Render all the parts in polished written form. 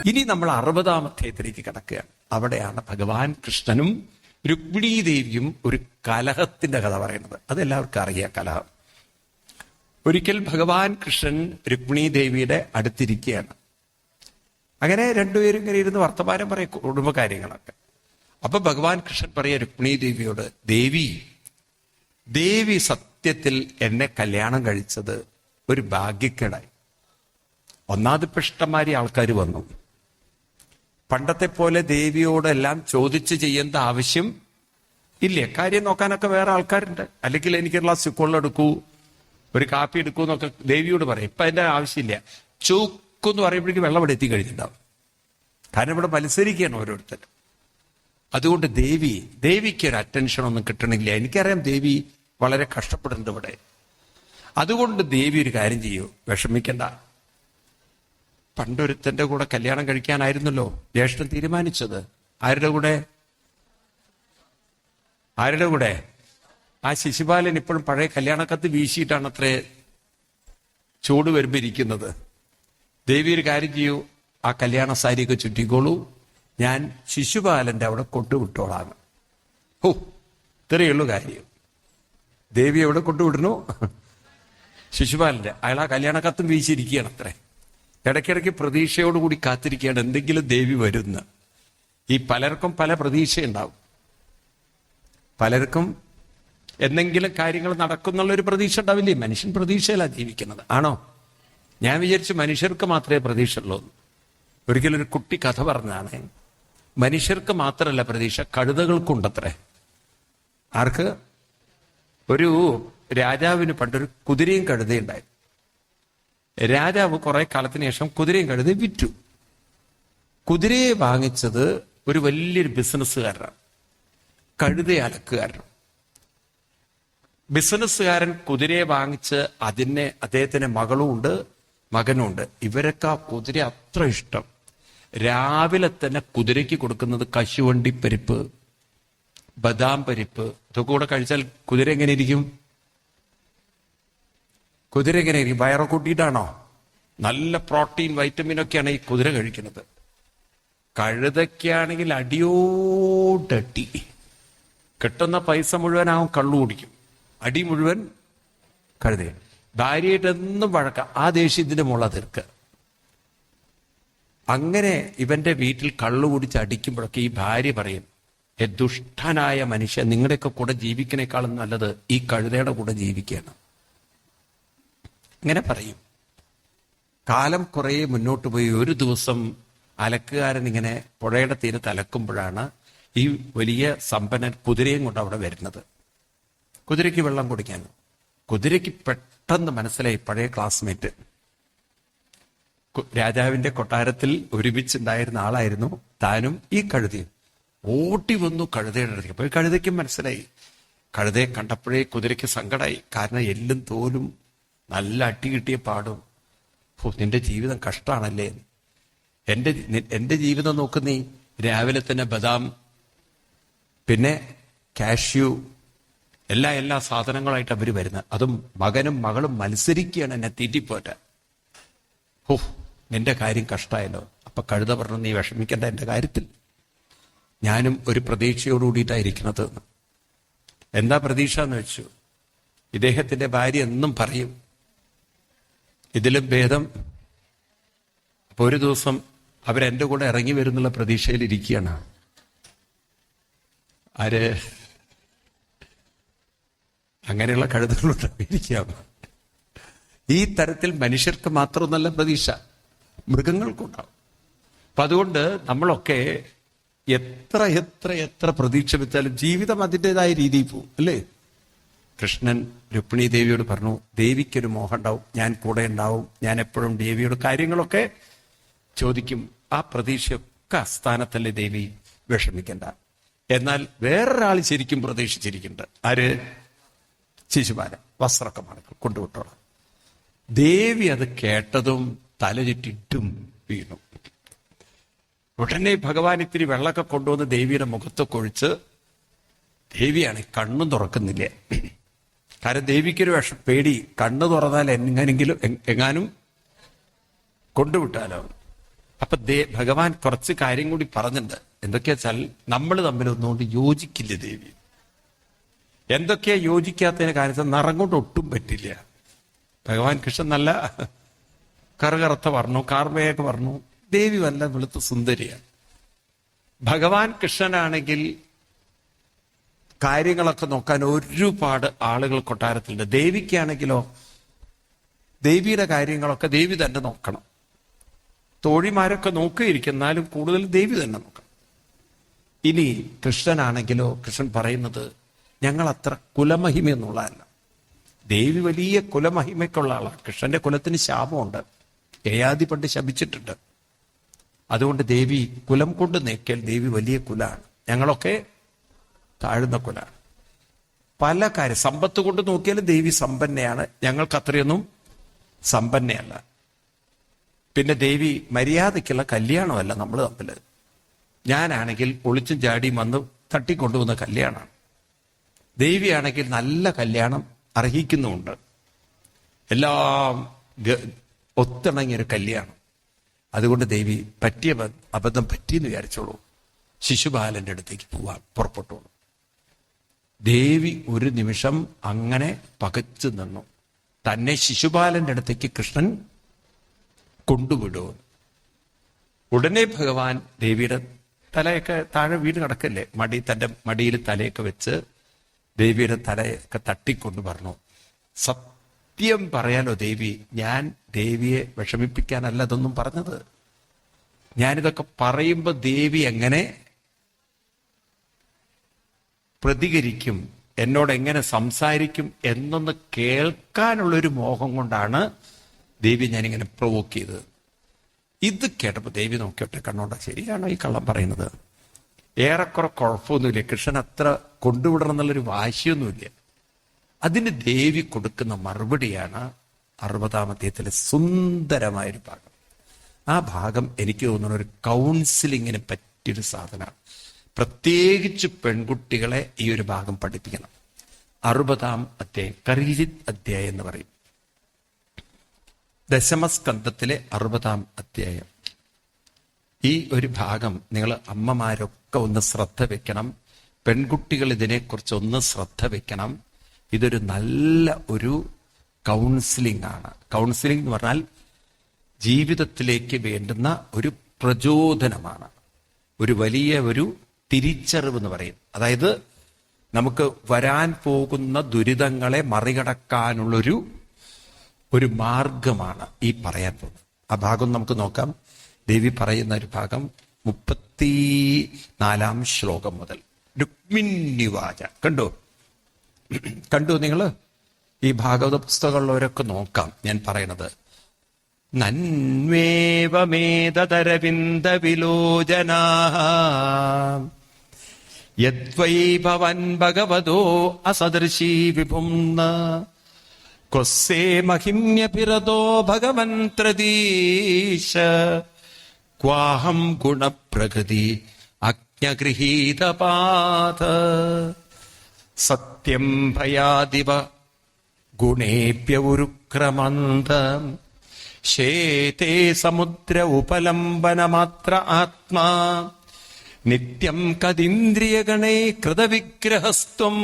ഇനി നമ്മൾ 60-ാം അധ്യായത്തിലേക്ക് കടക്കുകയാണ്. അവിടെയാണ് ഭഗവാൻ കൃഷ്ണനും രുക്മിണീ ദേവിയും ഒരു കലഹത്തിന്റെ കഥ പറയുന്നത്. അതെല്ലാവർക്കും അറിയാം കലഹം. ഒരിക്കൽ ഭഗവാൻ കൃഷ്ണൻ രുക്മിണീ ദേവിയുടെ അടുത്തിരിക്കുകയാണ്. അങ്ങനെ രണ്ടുപേരും ഇങ്ങനെ ഇരുന്ന് വർത്തമാനം പറയും, കുടുംബകാര്യങ്ങളൊക്കെ. അപ്പൊ ഭഗവാൻ കൃഷ്ണൻ പറയാ രുക്മിണീ ദേവിയോട്, ദേവി സത്യത്തിൽ എന്നെ കല്യാണം കഴിച്ചത് ഒരു ഭാഗ്യക്കേടായി. ഒന്നാമത് ഇപ്പൊ ഇഷ്ടംമാരി ആൾക്കാർ വന്നു. പണ്ടത്തെ പോലെ ദേവിയോടെല്ലാം ചോദിച്ച് ചെയ്യേണ്ട ആവശ്യം ഇല്ല. കാര്യം നോക്കാനൊക്കെ വേറെ ആൾക്കാരുണ്ട്. അല്ലെങ്കിൽ എനിക്ക് ഗ്ലാസ് കൊള്ളെടുക്കൂ, ഒരു കാപ്പി എടുക്കൂ എന്നൊക്കെ ദേവിയോട് പറയും. ഇപ്പൊ അതിന്റെ ആവശ്യമില്ല. ചൂക്കെന്ന് പറയുമ്പോഴേക്കും വെള്ളം ഇവിടെ എത്തിക്കഴിഞ്ഞിട്ടുണ്ടാവും. കാരണം ഇവിടെ മത്സരിക്കുകയാണ് ഓരോരുത്തർ. അതുകൊണ്ട് ദേവിക്ക് ഒരു അറ്റൻഷൻ ഒന്നും കിട്ടണില്ല. എനിക്കറിയാം ദേവി വളരെ കഷ്ടപ്പെടുന്നുണ്ട് ഇവിടെ. അതുകൊണ്ട് ദേവി ഒരു കാര്യം ചെയ്യൂ, വിഷമിക്കണ്ട. പണ്ടൊരുത്തന്റെ കൂടെ കല്യാണം കഴിക്കാനായിരുന്നല്ലോ ജ്യേഷ്ഠൻ തീരുമാനിച്ചത്. ആരുടെ കൂടെ? ആ ശിശുപാലൻ ഇപ്പോഴും പഴയ കല്യാണക്കത്ത് വീശിയിട്ടാണ് അത്രേ ചൂട് വരുമ്പോ ഇരിക്കുന്നത്. ദേവി ഒരു കാര്യം ചെയ്യൂ, ആ കല്യാണ സാരിയൊക്കെ ചുറ്റിക്കോളൂ, ഞാൻ ശിശുപാലന്റെ അവിടെ കൊണ്ടുവിട്ടോളാം. ഇത്രയുള്ളൂ കാര്യം. ദേവി എവിടെ കൊണ്ടുവിടണു? ശിശുപാലന്റെ. അയാൾ ആ കല്യാണക്കത്തും വീശിയിരിക്കുകയാണ് അത്രേ. ഇടയ്ക്കിടയ്ക്ക് പ്രതീക്ഷയോടുകൂടി കാത്തിരിക്കുകയാണ് എന്തെങ്കിലും ദേവി വരുന്ന. ഈ പലർക്കും പല പ്രതീക്ഷയുണ്ടാവും. പലർക്കും എന്തെങ്കിലും കാര്യങ്ങൾ നടക്കുന്നുള്ളൊരു പ്രതീക്ഷ ഉണ്ടാവില്ലേ? മനുഷ്യൻ പ്രതീക്ഷയിലാണ് ജീവിക്കുന്നത്. ആണോ? ഞാൻ വിചാരിച്ചു മനുഷ്യർക്ക് മാത്രമേ പ്രതീക്ഷ ഉള്ളൂ. ഒരിക്കലും ഒരു കുട്ടി കഥ പറഞ്ഞാണ്, മനുഷ്യർക്ക് മാത്രമല്ല പ്രതീക്ഷ, കഴുതകൾക്കുണ്ടത്രേ. ആർക്ക്? ഒരു രാജാവിന് പണ്ടൊരു കുതിരയും കഴുതയുണ്ടായി. രാജാവ് കുറെ കാലത്തിന് ശേഷം കുതിരയും കഴുതയും വിറ്റു. കുതിരയെ വാങ്ങിച്ചത് ഒരു വലിയൊരു ബിസിനസ്സുകാരനാണ്, കഴുതയെ അലക്കുകാരനാണ്. ബിസിനസ്സുകാരൻ കുതിരയെ വാങ്ങിച്ച് അദ്ദേഹത്തിന് മകളുമുണ്ട്, മകനുമുണ്ട്. ഇവരൊക്കെ ആ കുതിര അത്ര ഇഷ്ടം. രാവിലെ തന്നെ കുതിരയ്ക്ക് കൊടുക്കുന്നത് കശുവണ്ടി പരിപ്പ്, ബദാം പരിപ്പ്. ഇതൊക്കെ കൂടെ കഴിച്ചാൽ കുതിര എങ്ങനെ ഇരിക്കും? വയറൊക്കെ കൂട്ടിയിട്ടാണോ? നല്ല പ്രോട്ടീൻ, വൈറ്റമിൻ ഒക്കെയാണ് ഈ കുതിര കഴിക്കുന്നത്. കഴുതയ്ക്കാണെങ്കിൽ അടിയോടടി. കിട്ടുന്ന പൈസ മുഴുവൻ അവൻ കള്ളു കുടിക്കും, അടി മുഴുവൻ കഴുതയാണ്. ഭാര്യയായിട്ട് എന്നും വഴക്കാം. ആ ദേഷ്യത്തിന്റെ മുള തീർക്കുക. അങ്ങനെ ഇവന്റെ വീട്ടിൽ കള്ളു കുടിച്ച് അടിക്കുമ്പോഴൊക്കെ ഈ ഭാര്യ പറയും, ദുഷ്ടനായ മനുഷ്യൻ, നിങ്ങളുടെയൊക്കെ കൂടെ ജീവിക്കണേക്കാളും നല്ലത് ഈ കഴുതയുടെ കൂടെ ജീവിക്കുകയാണ്. ഇങ്ങനെ പറയും. കാലം കുറേ മുന്നോട്ട് പോയി. ഒരു ദിവസം അലക്കുകാരൻ ഇങ്ങനെ പുഴയുടെ തീരത്ത് അലക്കുമ്പോഴാണ് ഈ വലിയ സമ്പന്നൻ കുതിരയും കൊണ്ട് അവിടെ വരുന്നത്. കുതിരയ്ക്ക് വെള്ളം കുടിക്കാൻ. കുതിരയ്ക്ക് പെട്ടെന്ന് മനസ്സിലായി പഴയ ക്ലാസ്മേറ്റ്, രാജാവിന്റെ കൊട്ടാരത്തിൽ ഒരുമിച്ചുണ്ടായിരുന്ന ആളായിരുന്നു താനും ഈ കഴുതയും. ഓട്ടി വന്നു കഴുതയുടെ അടുത്തേക്ക്. അപ്പൊ കഴുതയ്ക്കും മനസ്സിലായി. കഴുതയെ കണ്ടപ്പോഴേ കുതിരയ്ക്ക് സങ്കടമായി. കാരണം എല്ലും തോലും നല്ല അട്ടി കിട്ടിയ പാടും. നിന്റെ ജീവിതം കഷ്ടാണല്ലേ. എന്റെ ജീവിതം നോക്കുന്നീ, രാവിലെ തന്നെ ബദാം, പിന്നെ കാഷ്യൂ, എല്ലാ സാധനങ്ങളായിട്ട് അവര് വരുന്നത്. അതും മകനും മകളും മത്സരിക്കുകയാണ് എന്നെ തീറ്റിപ്പോറ്റ. നിന്റെ കാര്യം കഷ്ടായല്ലോ. അപ്പൊ കഴുത പറഞ്ഞു, നീ വിഷമിക്കേണ്ട എന്റെ കാര്യത്തിൽ. ഞാനും ഒരു പ്രതീക്ഷയോടുകൂടിയിട്ടായിരിക്കണത്. എന്താ പ്രതീക്ഷ എന്ന് വെച്ചു, ഇദ്ദേഹത്തിന്റെ ഭാര്യ എന്നും പറയും ഇതിലും ഭേദം. അപ്പൊ ഒരു ദിവസം അവരെന്റെ കൂടെ ഇറങ്ങി വരുന്നുള്ള പ്രതീക്ഷയിൽ ഇരിക്കുകയാണ്. ആര്? അങ്ങനെയുള്ള കഴുതകളുണ്ടായിരിക്കാം. ഈ തരത്തിൽ മനുഷ്യർക്ക് മാത്രമൊന്നല്ല പ്രതീക്ഷ, മൃഗങ്ങൾക്കുണ്ടാവും. അപ്പൊ അതുകൊണ്ട് നമ്മളൊക്കെ എത്ര പ്രതീക്ഷ വെച്ചാലും ജീവിതം അതിൻ്റെതായ രീതിയിൽ പോവും, അല്ലേ? കൃഷ്ണൻ രുക്മിണീ ദേവിയോട് പറഞ്ഞു, ദേവിക്കൊരു മോഹം ഉണ്ടാവും, ഞാൻ കൂടെ ഉണ്ടാവും, ഞാൻ എപ്പോഴും ദേവിയോട് കാര്യങ്ങളൊക്കെ ചോദിക്കും. ആ പ്രതീക്ഷയൊക്കെ അസ്ഥാനത്തല്ലേ ദേവി, വിഷമിക്കണ്ട. എന്നാൽ വേറൊരാൾ ശരിക്കും പ്രതീക്ഷിച്ചിരിക്കുന്നുണ്ട്. ആര്? ശിശുപാലൻ. വസ്ത്രമൊക്കെ മടക്കും, കൊണ്ടുവിട്ടോളാം. ദേവി അത് കേട്ടതും തല ചുറ്റിട്ടും വീണു. ഉടനെ ഭഗവാൻ ഇത്തിരി വെള്ളമൊക്കെ കൊണ്ടുവന്ന് ദേവിയുടെ മുഖത്തൊക്കെ ഒഴിച്ച്, ദേവിയാണ് കണ്ണും തുറക്കുന്നില്ല. കാരണം ദേവിക്കൊരു പേടി, കണ്ണു തുറന്നാൽ എങ്ങാനും കൊണ്ടുവിട്ടാലോ. അപ്പൊ ഭഗവാൻ കുറച്ച് കാര്യം കൂടി പറഞ്ഞിട്ടുണ്ട്. എന്തൊക്കെയാ വെച്ചാൽ നമ്മൾ തമ്മിൽ ഒന്നുകൊണ്ട് യോജിക്കില്ല ദേവി. എന്തൊക്കെയാ യോജിക്കാത്തതിന് കാര്യം നിറം കൊണ്ട് ഒട്ടും പറ്റില്ല. ഭഗവാൻ കൃഷ്ണൻ നല്ല കറുകറുത്ത പറഞ്ഞു, കാർമയൊക്കെ പറഞ്ഞു. ദേവി വല്ല വെളുത്ത സുന്ദരിയാണ്. ഭഗവാൻ കൃഷ്ണനാണെങ്കിൽ കാര്യങ്ങളൊക്കെ നോക്കാൻ ഒരുപാട് ആളുകൾ കൊട്ടാരത്തിലുണ്ട്. ദേവിക്കാണെങ്കിലോ ദേവിയുടെ കാര്യങ്ങളൊക്കെ ദേവി തന്നെ നോക്കണം. തോഴിമാരൊക്കെ നോക്കിയിരിക്കും, എന്നാലും കൂടുതൽ ദേവി തന്നെ നോക്കണം. ഇനി കൃഷ്ണനാണെങ്കിലോ കൃഷ്ണൻ പറയുന്നത് ഞങ്ങൾ അത്ര കുലമഹിമയൊന്നുള്ളതല്ല. ദേവി വലിയ കുലമഹിമയ്ക്കുള്ള ആളാണ്. കൃഷ്ണന്റെ കുലത്തിന് ശാപമുണ്ട്. യയാതി പണ്ട് ശപിച്ചിട്ടുണ്ട്. അതുകൊണ്ട് ദേവി കുലം കൊണ്ട് നോക്കിയാൽ ദേവി വലിയ കുലാണ്, ഞങ്ങളൊക്കെ താഴ്ന്ന കുലാണ്. പല കാര്യം സമ്പത്ത് കൊണ്ട് നോക്കിയാലും ദേവി സമ്പന്നയാണ്, ഞങ്ങൾക്ക് അത്രയൊന്നും സമ്പന്നയല്ല. പിന്നെ ദേവി മര്യാദയ്ക്കുള്ള കല്യാണമല്ല നമ്മൾ തമ്മിൽ. ഞാനാണെങ്കിൽ ഒളിച്ചും ചാടിയും വന്ന് തട്ടിക്കൊണ്ടുവന്ന കല്യാണമാണ്. ദേവിയാണെങ്കിൽ നല്ല കല്യാണം അർഹിക്കുന്നുമുണ്ട്. എല്ലാം ഒത്തിണങ്ങിയൊരു കല്യാണം. അതുകൊണ്ട് ദേവി പറ്റിയ അബദ്ധം പറ്റിയെന്ന് വിചാരിച്ചോളൂ, ശിശുപാലന്റെ അടുത്തേക്ക് പോവാൻ പുറപ്പെട്ടോളൂ. ദേവി ഒരു നിമിഷം അങ്ങനെ പകച്ചു നിന്നു. തന്നെ ശിശുപാലന്റെ അടുത്തേക്ക് കൃഷ്ണൻ കൊണ്ടുവിടുമെന്ന്. ഉടനെ ഭഗവാൻ ദേവിയുടെ തലയൊക്കെ താഴെ വീട് കിടക്കല്ലേ, തന്റെ മടിയിൽ തലയൊക്കെ വെച്ച് ദേവിയുടെ തലയൊക്കെ തട്ടിക്കൊണ്ട് പറഞ്ഞു, സത്യം പറയാലോ ദേവി, ഞാൻ ദേവിയെ വിഷമിപ്പിക്കാനല്ല ഇതൊന്നും പറഞ്ഞത്. ഞാനിതൊക്കെ പറയുമ്പോ ദേവി എങ്ങനെ പ്രതികരിക്കും, എന്നോട് എങ്ങനെ സംസാരിക്കും എന്നൊന്ന് കേൾക്കാനുള്ളൊരു മോഹം കൊണ്ടാണ് ദേവി ഞാനിങ്ങനെ പ്രൊവോക്ക് ചെയ്തത്. ഇത് കേട്ടപ്പോ ദേവി നോക്കിയോട്ടെ കണ്ണോണ്ട, ശരിയാണോ ഈ കള്ളം പറയുന്നത്? ഏറെക്കുറെ കുഴപ്പമൊന്നുമില്ല, കൃഷ്ണൻ അത്ര കൊണ്ടുവിടണം എന്നുള്ളൊരു വാശിയൊന്നുമില്ല. അതിന് ദേവി കൊടുക്കുന്ന മറുപടിയാണ് 60-ാം അധ്യായത്തിലെ സുന്ദരമായൊരു ഭാഗം. ആ ഭാഗം എനിക്ക് തോന്നുന്ന ഒരു കൗൺസിലിങ്ങിന് പറ്റിയൊരു സാധനമാണ്. പ്രത്യേകിച്ച് പെൺകുട്ടികളെ ഈ ഒരു ഭാഗം പഠിപ്പിക്കണം. 60-ാം അധ്യായം കരീജിത് അധ്യായം എന്ന് പറയും. ദശമസ്കന്ധത്തിലെ 60-ാം അധ്യായം. ഈ ഒരു ഭാഗം നിങ്ങൾ അമ്മമാരൊക്കെ ഒന്ന് ശ്രദ്ധ വെക്കണം. പെൺകുട്ടികൾ ഇതിനെക്കുറിച്ച് ഒന്ന് ശ്രദ്ധ വെക്കണം. ഇതൊരു നല്ല ഒരു കൗൺസിലിംഗ് ആണ്. കൗൺസിലിംഗ് എന്ന് പറഞ്ഞാൽ ജീവിതത്തിലേക്ക് വേണ്ടുന്ന ഒരു പ്രചോദനമാണ്, ഒരു വലിയ ഒരു തിരിച്ചറിവ് എന്ന് പറയും. അതായത് നമുക്ക് വരാൻ പോകുന്ന ദുരിതങ്ങളെ മറികടക്കാനുള്ളൊരു മാർഗമാണ് ഈ പറയാൻ പോകുന്നത്. ആ ഭാഗം നമുക്ക് നോക്കാം. ദേവി പറയുന്ന ഒരു ഭാഗം 34-ാം ശ്ലോകം മുതൽ. രുക്മിണ്യുവാച. കണ്ടു നിങ്ങൾ? ഈ ഭാഗവത പുസ്തകമുള്ളവരൊക്കെ നോക്കാം ഞാൻ പറയണത്. നന്വേവമേതരവിന്ദ വിലോചനാ യദ്വൈ ഭവൻ ഭഗവതോ അസദൃശീ വിഭുംന കൊസ്സേ മഹിമ്യപിരതോ ഭഗവൻ ത്രദീശ ക്വാഹം ഗുണപ്രകൃതി അജ്ഞഗൃഹീതപാത സത്യം ഭയാദിവ ഗുണേഭ്യവുരുക്രമന്ത ശേതേ സമുദ്ര ഉപലംബനമാത്ര ആത്മാ നിത്യം കദിന്ദ്രിയഗണൈ കൃതവിഗ്രഹസ്ത്വം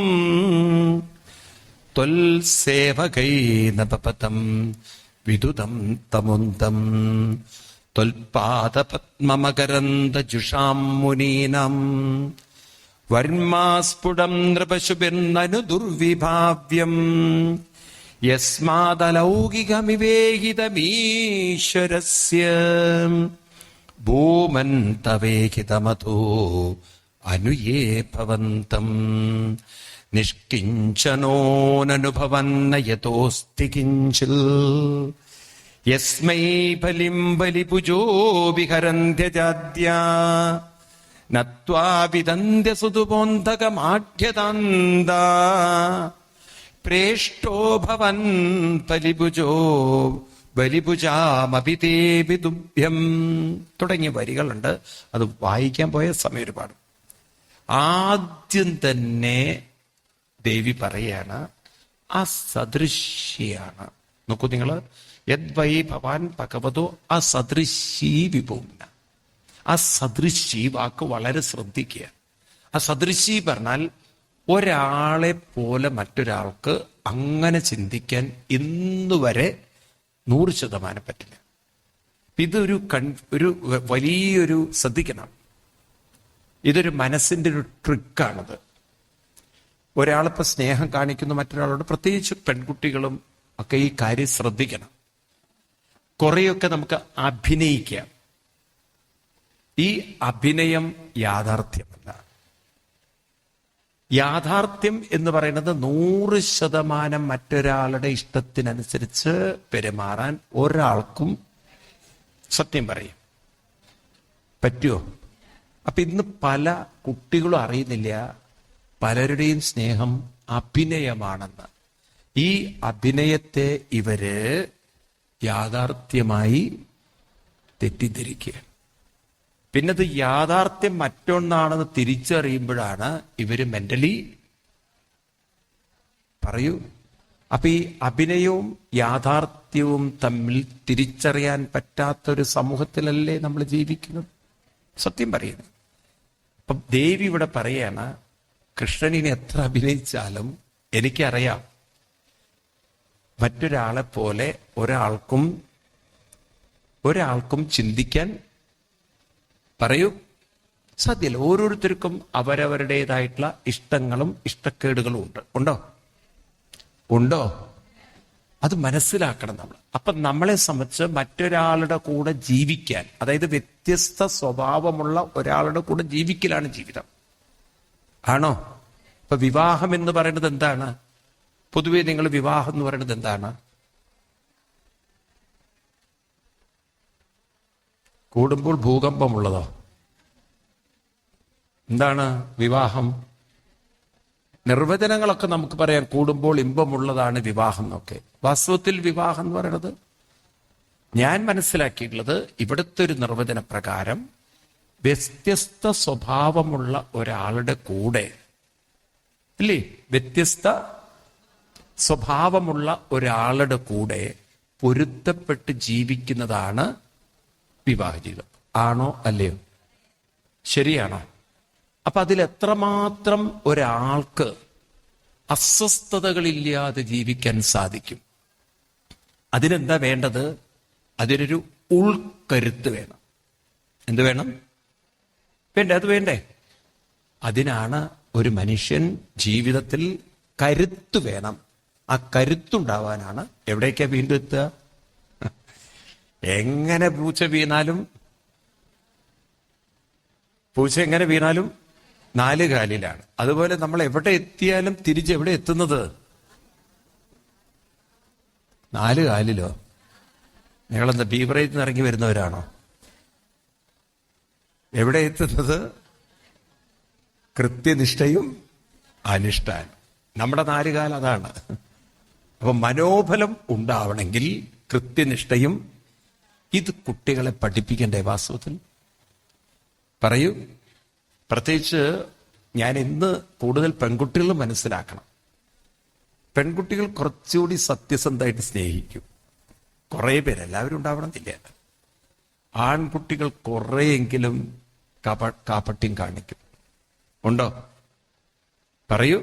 ത്വൽസേവകൈ നപപതം വിദുതം തമുന്തം ത്വൽപാദപത്മമകരന്ദജുഷാം മുനീനാം വർമാസ്ഫുടം നൃപശുഭിർനനു ദുർവിഭാവ്യം യസ്മാദലൗകികമിവേഹിതമീശ്വരസ്യ ഭൂമന്തവേഹിതമതോ അനുയേ ഭവന്തം നിഷ്കിഞ്ചനോനനുഭവന്ന യതോസ്തി കിഞ്ചിൽ യസ്മൈ ബലിം ബലിപുജോ വിഹരന്ത്യജാദ്യാ നത്വാ വിദന്ത്യ സുതുബോന്ധകമാഢ്യതാന്താ പ്രേഷ്ടോ ഭവൻ ബലിഭുജോ ബലിഭുജാമഭിതേ വിദുഭ്യം തുടങ്ങിയ വരികളുണ്ട്. അത് വായിക്കാൻ പോയ സമയം ഒരുപാട്. ആദ്യം തന്നെ ദേവി പറയാണ് അസദൃശ്യാണ്. നോക്കൂ നിങ്ങൾ, യദ്വൈ ഭവാൻ ഭഗവതോ അസദൃശീ വിഭൂമ്ന. ആ സദൃശി വാക്ക് വളരെ ശ്രദ്ധിക്കുക. ആ സദൃശി പറഞ്ഞാൽ ഒരാളെ പോലെ മറ്റൊരാൾക്ക് അങ്ങനെ ചിന്തിക്കാൻ ഇന്നുവരെ 100% പറ്റില്ല. ഇതൊരു ഒരു വലിയൊരു ശ്രദ്ധിക്കണം. ഇതൊരു മനസ്സിന്റെ ഒരു ട്രിക്കാണത്. ഒരാളിപ്പോ സ്നേഹം കാണിക്കുന്ന മറ്റൊരാളോട്, പ്രത്യേകിച്ച് പെൺകുട്ടികളും ഒക്കെ ഈ കാര്യം ശ്രദ്ധിക്കണം. കുറെയൊക്കെ നമുക്ക് അഭിനയിക്കാം. ഈ അഭിനയം യാഥാർത്ഥ്യമല്ല. യാഥാർത്ഥ്യം എന്ന് പറയുന്നത് 100% മറ്റൊരാളുടെ ഇഷ്ടത്തിനനുസരിച്ച് പെരുമാറാൻ ഒരാൾക്കും, സത്യം പറയും, പറ്റുമോ? അപ്പൊ ഇന്ന് പല കുട്ടികളും അറിയുന്നില്ല പലരുടെയും സ്നേഹം അഭിനയമാണെന്ന്. ഈ അഭിനയത്തെ ഇവര് യാഥാർത്ഥ്യമായി തെറ്റിദ്ധരിക്കുക. പിന്നത് യാഥാർത്ഥ്യം മറ്റൊന്നാണെന്ന് തിരിച്ചറിയുമ്പോഴാണ് ഇവര് മെന്റലി പറയൂ. അപ്പൊ ഈ അഭിനയവും യാഥാർത്ഥ്യവും തമ്മിൽ തിരിച്ചറിയാൻ പറ്റാത്തൊരു സമൂഹത്തിലല്ലേ നമ്മൾ ജീവിക്കുന്നത്? സത്യം പറയുന്നു. അപ്പൊ ദേവി ഇവിടെ പറയാണ്, കൃഷ്ണനിനെ എത്ര അഭിനയിച്ചാലും എനിക്കറിയാം മറ്റൊരാളെ പോലെ ഒരാൾക്കും ചിന്തിക്കാൻ പറയൂ സാധ്യമല്ല. ഓരോരുത്തർക്കും അവരവരുടേതായിട്ടുള്ള ഇഷ്ടങ്ങളും ഇഷ്ടക്കേടുകളും ഉണ്ടോ? അത് മനസ്സിലാക്കണം നമ്മൾ. അപ്പൊ നമ്മളെ സംബന്ധിച്ച് മറ്റൊരാളുടെ കൂടെ ജീവിക്കാൻ, അതായത് വ്യത്യസ്ത സ്വഭാവമുള്ള ഒരാളുടെ കൂടെ ജീവിക്കലാണ് ജീവിതം. ആണോ? ഇപ്പൊ വിവാഹം എന്ന് പറയുന്നത് എന്താണ്? പൊതുവെ നിങ്ങൾ വിവാഹം എന്ന് പറയുന്നത് എന്താണ്? കൂടുമ്പോൾ ഭൂകമ്പമുള്ളതോ? എന്താണ് വിവാഹം? നിർവചനങ്ങളൊക്കെ നമുക്ക് പറയാം. കൂടുമ്പോൾ ഇമ്പമുള്ളതാണ് വിവാഹം എന്നൊക്കെ. വാസ്തവത്തിൽ വിവാഹം എന്ന് പറയുന്നത്, ഞാൻ മനസ്സിലാക്കിയിട്ടുള്ളത്, ഇവിടുത്തെ ഒരു നിർവചന പ്രകാരം വ്യത്യസ്ത സ്വഭാവമുള്ള ഒരാളുടെ കൂടെ, ഇല്ലേ, വ്യത്യസ്ത സ്വഭാവമുള്ള ഒരാളുടെ കൂടെ പൊരുത്തപ്പെട്ട് ജീവിക്കുന്നതാണ് വിവാഹ ജീവിതം. ആണോ അല്ലയോ? ശരിയാണോ? അപ്പൊ അതിൽ എത്രമാത്രം ഒരാൾക്ക് അസ്വസ്ഥതകളില്ലാതെ ജീവിക്കാൻ സാധിക്കും? അതിനെന്താ വേണ്ടത്? അതിനൊരു ഉൾക്കരുത്ത് വേണം. എന്ത് വേണം? അത് വേണ്ടേ? അതിനാണ് ഒരു മനുഷ്യൻ ജീവിതത്തിൽ കരുത്ത് വേണം. ആ കരുത്തുണ്ടാവാനാണ് എവിടേക്കാ വീണ്ടും എത്തുക? എങ്ങനെ പൂച്ച എങ്ങനെ വീണാലും 4 കാലിലാണ്. അതുപോലെ നമ്മൾ എവിടെ എത്തിയാലും തിരിച്ച് എവിടെ എത്തുന്നത്? 4 കാലിലോ? നിങ്ങളെന്താ ബീവറേജിൽ നിന്ന് ഇറങ്ങി വരുന്നവരാണോ? എവിടെ എത്തുന്നത്? കൃത്യനിഷ്ഠയും അനുഷ്ഠാനം. നമ്മുടെ 4 കാലം അതാണ്. അപ്പൊ മനോബലം ഉണ്ടാവണമെങ്കിൽ കൃത്യനിഷ്ഠയും, ഇത് കുട്ടികളെ പഠിപ്പിക്കണ്ടേ വാസ്തവത്തിൽ? പറയൂ. പ്രത്യേകിച്ച് ഞാൻ ഇന്ന് കൂടുതൽ പെൺകുട്ടികൾ മനസ്സിലാക്കണം. പെൺകുട്ടികൾ കുറച്ചുകൂടി സത്യസന്ധമായിട്ട് സ്നേഹിക്കും. കുറേ പേര്, എല്ലാവരും ഉണ്ടാവണമെന്നില്ല. ആൺകുട്ടികൾ കുറേയെങ്കിലും കാപട്യം കാണിക്കും. ഉണ്ടോ? പറയൂ.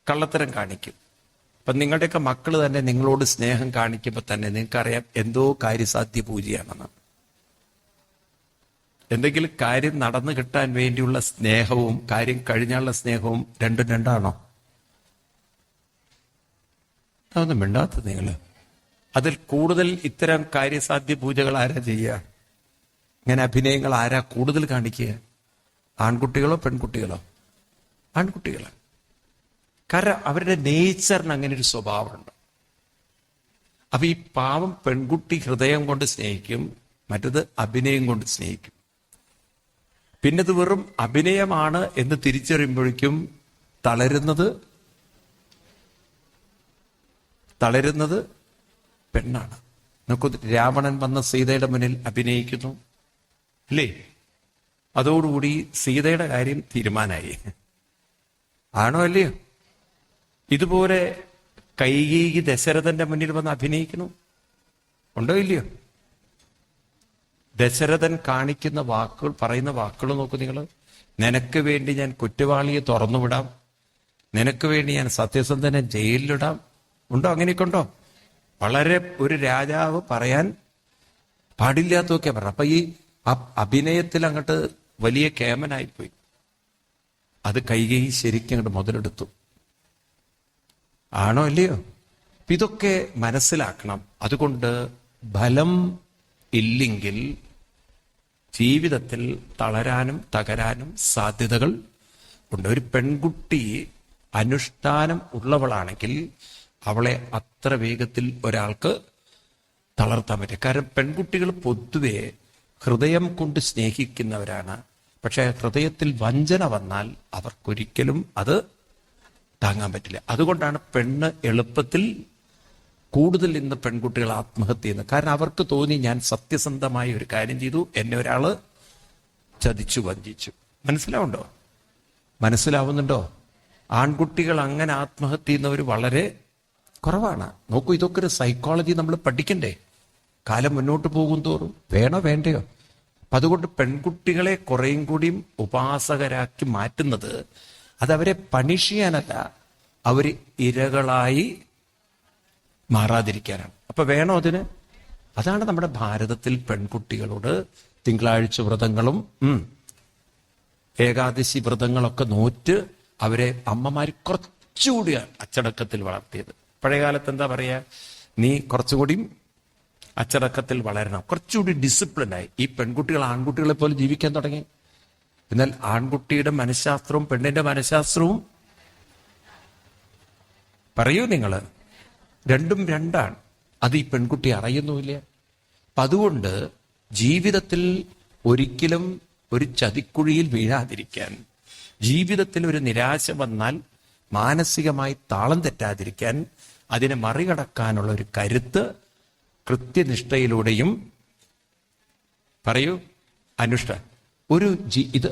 കള്ളത്തരം കാണിക്കും. അപ്പൊ നിങ്ങളുടെയൊക്കെ മക്കൾ തന്നെ നിങ്ങളോട് സ്നേഹം കാണിക്കുമ്പോൾ തന്നെ നിങ്ങൾക്കറിയാം എന്തോ കാര്യസാധ്യ പൂജയാണെന്ന്. എന്തെങ്കിലും കാര്യം നടന്നു കിട്ടാൻ വേണ്ടിയുള്ള സ്നേഹവും കാര്യം കഴിഞ്ഞാലുള്ള സ്നേഹവും രണ്ടും രണ്ടാണോ? അതൊന്നും മിണ്ടാത്ത നിങ്ങൾ. അതിൽ കൂടുതൽ ഇത്തരം കാര്യസാധ്യ പൂജകൾ ആരാ ചെയ്യുക? ഇങ്ങനെ അഭിനയങ്ങൾ ആരാ കൂടുതൽ കാണിക്കുക? ആൺകുട്ടികളോ പെൺകുട്ടികളോ? ആൺകുട്ടികളോ. കാരണം അവരുടെ നേച്ചറിന് അങ്ങനെ ഒരു സ്വഭാവമുണ്ട്. അപ്പൊ ഈ പാവം പെൺകുട്ടി ഹൃദയം കൊണ്ട് സ്നേഹിക്കും, മറ്റത് അഭിനയം കൊണ്ട് സ്നേഹിക്കും. പിന്നത് വെറും അഭിനയമാണ് എന്ന് തിരിച്ചറിയുമ്പോഴേക്കും തളരുന്നത് പെണ്ണാണ്. നമുക്ക് രാവണൻ വന്ന സീതയുടെ മുന്നിൽ അഭിനയിക്കുന്നു, അല്ലേ? അതോടുകൂടി സീതയുടെ കാര്യം തീരുമാനമായി. ആണോ അല്ലയോ? ഇതുപോലെ കൈകേയി ദശരഥന്റെ മുന്നിൽ വന്ന് അഭിനയിക്കുന്നു. ഉണ്ടോ ഇല്ലയോ? ദശരഥൻ കാണിക്കുന്ന വാക്കുകൾ, പറയുന്ന വാക്കുകൾ നോക്കൂ നിങ്ങൾ. നിനക്ക് വേണ്ടി ഞാൻ കുറ്റവാളിയെ തുറന്നുവിടാം, നിനക്ക് വേണ്ടി ഞാൻ സത്യസന്ധനെ ജയിലിലിടാം. ഉണ്ടോ? അങ്ങനെയൊക്കെ ഉണ്ടോ? വളരെ ഒരു രാജാവ് പറയാൻ പാടില്ലാത്തതൊക്കെ പറഞ്ഞു. അപ്പൊ ഈ അഭിനയത്തിൽ അങ്ങോട്ട് വലിയ കേമനായിപ്പോയി. അത് കൈകേയി ശരിക്കും അങ്ങോട്ട് മുതലെടുത്തു. ആണോ അല്ലയോ? ഇതൊക്കെ മനസ്സിലാക്കണം. അതുകൊണ്ട് ബലം ഇല്ലെങ്കിൽ ജീവിതത്തിൽ തളരാനും തകരാനും സാധ്യതകൾ ഉണ്ട്. ഒരു പെൺകുട്ടി അനുഷ്ഠാനം ഉള്ളവളാണെങ്കിൽ അവളെ അത്ര വേഗത്തിൽ ഒരാൾക്ക് തളർത്താൻ പറ്റും. കാരണം പെൺകുട്ടികൾ പൊതുവെ ഹൃദയം കൊണ്ട് സ്നേഹിക്കുന്നവരാണ്. പക്ഷെ ഹൃദയത്തിൽ വഞ്ചന വന്നാൽ അവർക്കൊരിക്കലും അത് താങ്ങാൻ പറ്റില്ല. അതുകൊണ്ടാണ് പെണ്ണ് എളുപ്പത്തിൽ കൂടുതൽ ഇന്ന് പെൺകുട്ടികൾ ആത്മഹത്യ ചെയ്യുന്നത്. കാരണം അവർക്ക് തോന്നി ഞാൻ സത്യസന്ധമായ ഒരു കാര്യം ചെയ്തു, എന്നെ ഒരാള് ചതിച്ചു, വഞ്ചിച്ചു. മനസ്സിലാവുണ്ടോ? മനസ്സിലാവുന്നുണ്ടോ? ആൺകുട്ടികൾ അങ്ങനെ ആത്മഹത്യ ചെയ്യുന്നവർ വളരെ കുറവാണ്. നോക്കൂ, ഇതൊക്കെ ഒരു സൈക്കോളജി നമ്മൾ പഠിക്കണ്ടേ? കാലം മുന്നോട്ട് പോകും തോറും. വേണോ വേണ്ടയോ? അപ്പൊ അതുകൊണ്ട് പെൺകുട്ടികളെ കുറേയും കൂടിയും ഉപാസകരാക്കി മാറ്റുന്നത് അതവരെ പണിഷ് ചെയ്യാനല്ല, അവര് ഇരകളായി മാറാതിരിക്കാനാണ്. അപ്പൊ വേണോ അതിന്? അതാണ് നമ്മുടെ ഭാരതത്തിൽ പെൺകുട്ടികളോട് തിങ്കളാഴ്ച വ്രതങ്ങളും ഏകാദശി വ്രതങ്ങളൊക്കെ നോറ്റ് അവരെ അമ്മമാര് കുറച്ചുകൂടി അച്ചടക്കത്തിൽ വളർത്തിയത്. പഴയകാലത്ത് എന്താ പറയാ, നീ കുറച്ചുകൂടിയും അച്ചടക്കത്തിൽ വളരണം, കുറച്ചുകൂടി ഡിസിപ്ലിനായി. ഈ പെൺകുട്ടികൾ ആൺകുട്ടികളെ പോലെ ജീവിക്കാൻ തുടങ്ങി. എന്നാൽ ആൺകുട്ടിയുടെ മനഃശാസ്ത്രവും പെണ്ണിന്റെ മനഃശാസ്ത്രവും പറയൂ നിങ്ങള്, രണ്ടും രണ്ടാണ്. അത് ഈ പെൺകുട്ടി അറിയുന്നുമില്ല. അപ്പൊ അതുകൊണ്ട് ജീവിതത്തിൽ ഒരിക്കലും ഒരു ചതിക്കുഴിയിൽ വീഴാതിരിക്കാൻ, ജീവിതത്തിൽ ഒരു നിരാശ വന്നാൽ മാനസികമായി താളം തെറ്റാതിരിക്കാൻ, അതിനെ മറികടക്കാനുള്ള ഒരു കരുത്ത് കൃത്യനിഷ്ഠയിലൂടെയും പറയൂ ഒരു ഇത്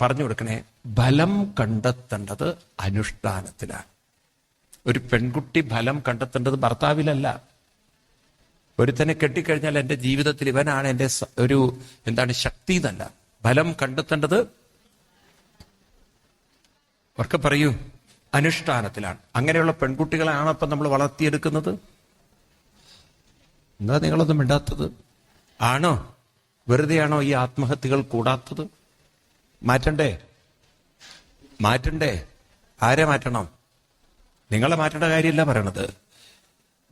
പറഞ്ഞു കൊടുക്കണേ. ബലം കണ്ടെത്തേണ്ടത് അനുഷ്ഠാനത്തിലാണ്. ഒരു പെൺകുട്ടി ബലം കണ്ടെത്തേണ്ടത് ഭർത്താവിലല്ല. ഒരുത്തനെ കെട്ടിക്കഴിഞ്ഞാൽ എൻ്റെ ജീവിതത്തിൽ ഇവനാണ് എൻ്റെ ഒരു ശക്തി എന്നല്ല. ബലം കണ്ടെത്തേണ്ടത് അവർക്ക് പറയൂ അനുഷ്ഠാനത്തിലാണ്. അങ്ങനെയുള്ള പെൺകുട്ടികളാണ് ഇപ്പം നമ്മൾ വളർത്തിയെടുക്കുന്നത്. എന്താ നിങ്ങളൊന്നും മിണ്ടാത്തത്? ആണോ? വെറുതെയാണോ ഈ ആത്മഹത്യകൾ കൂടാത്തത്? മാറ്റണ്ടേ? ആരെ മാറ്റണം? നിങ്ങളെ മാറ്റേണ്ട കാര്യമല്ല പറയണത്,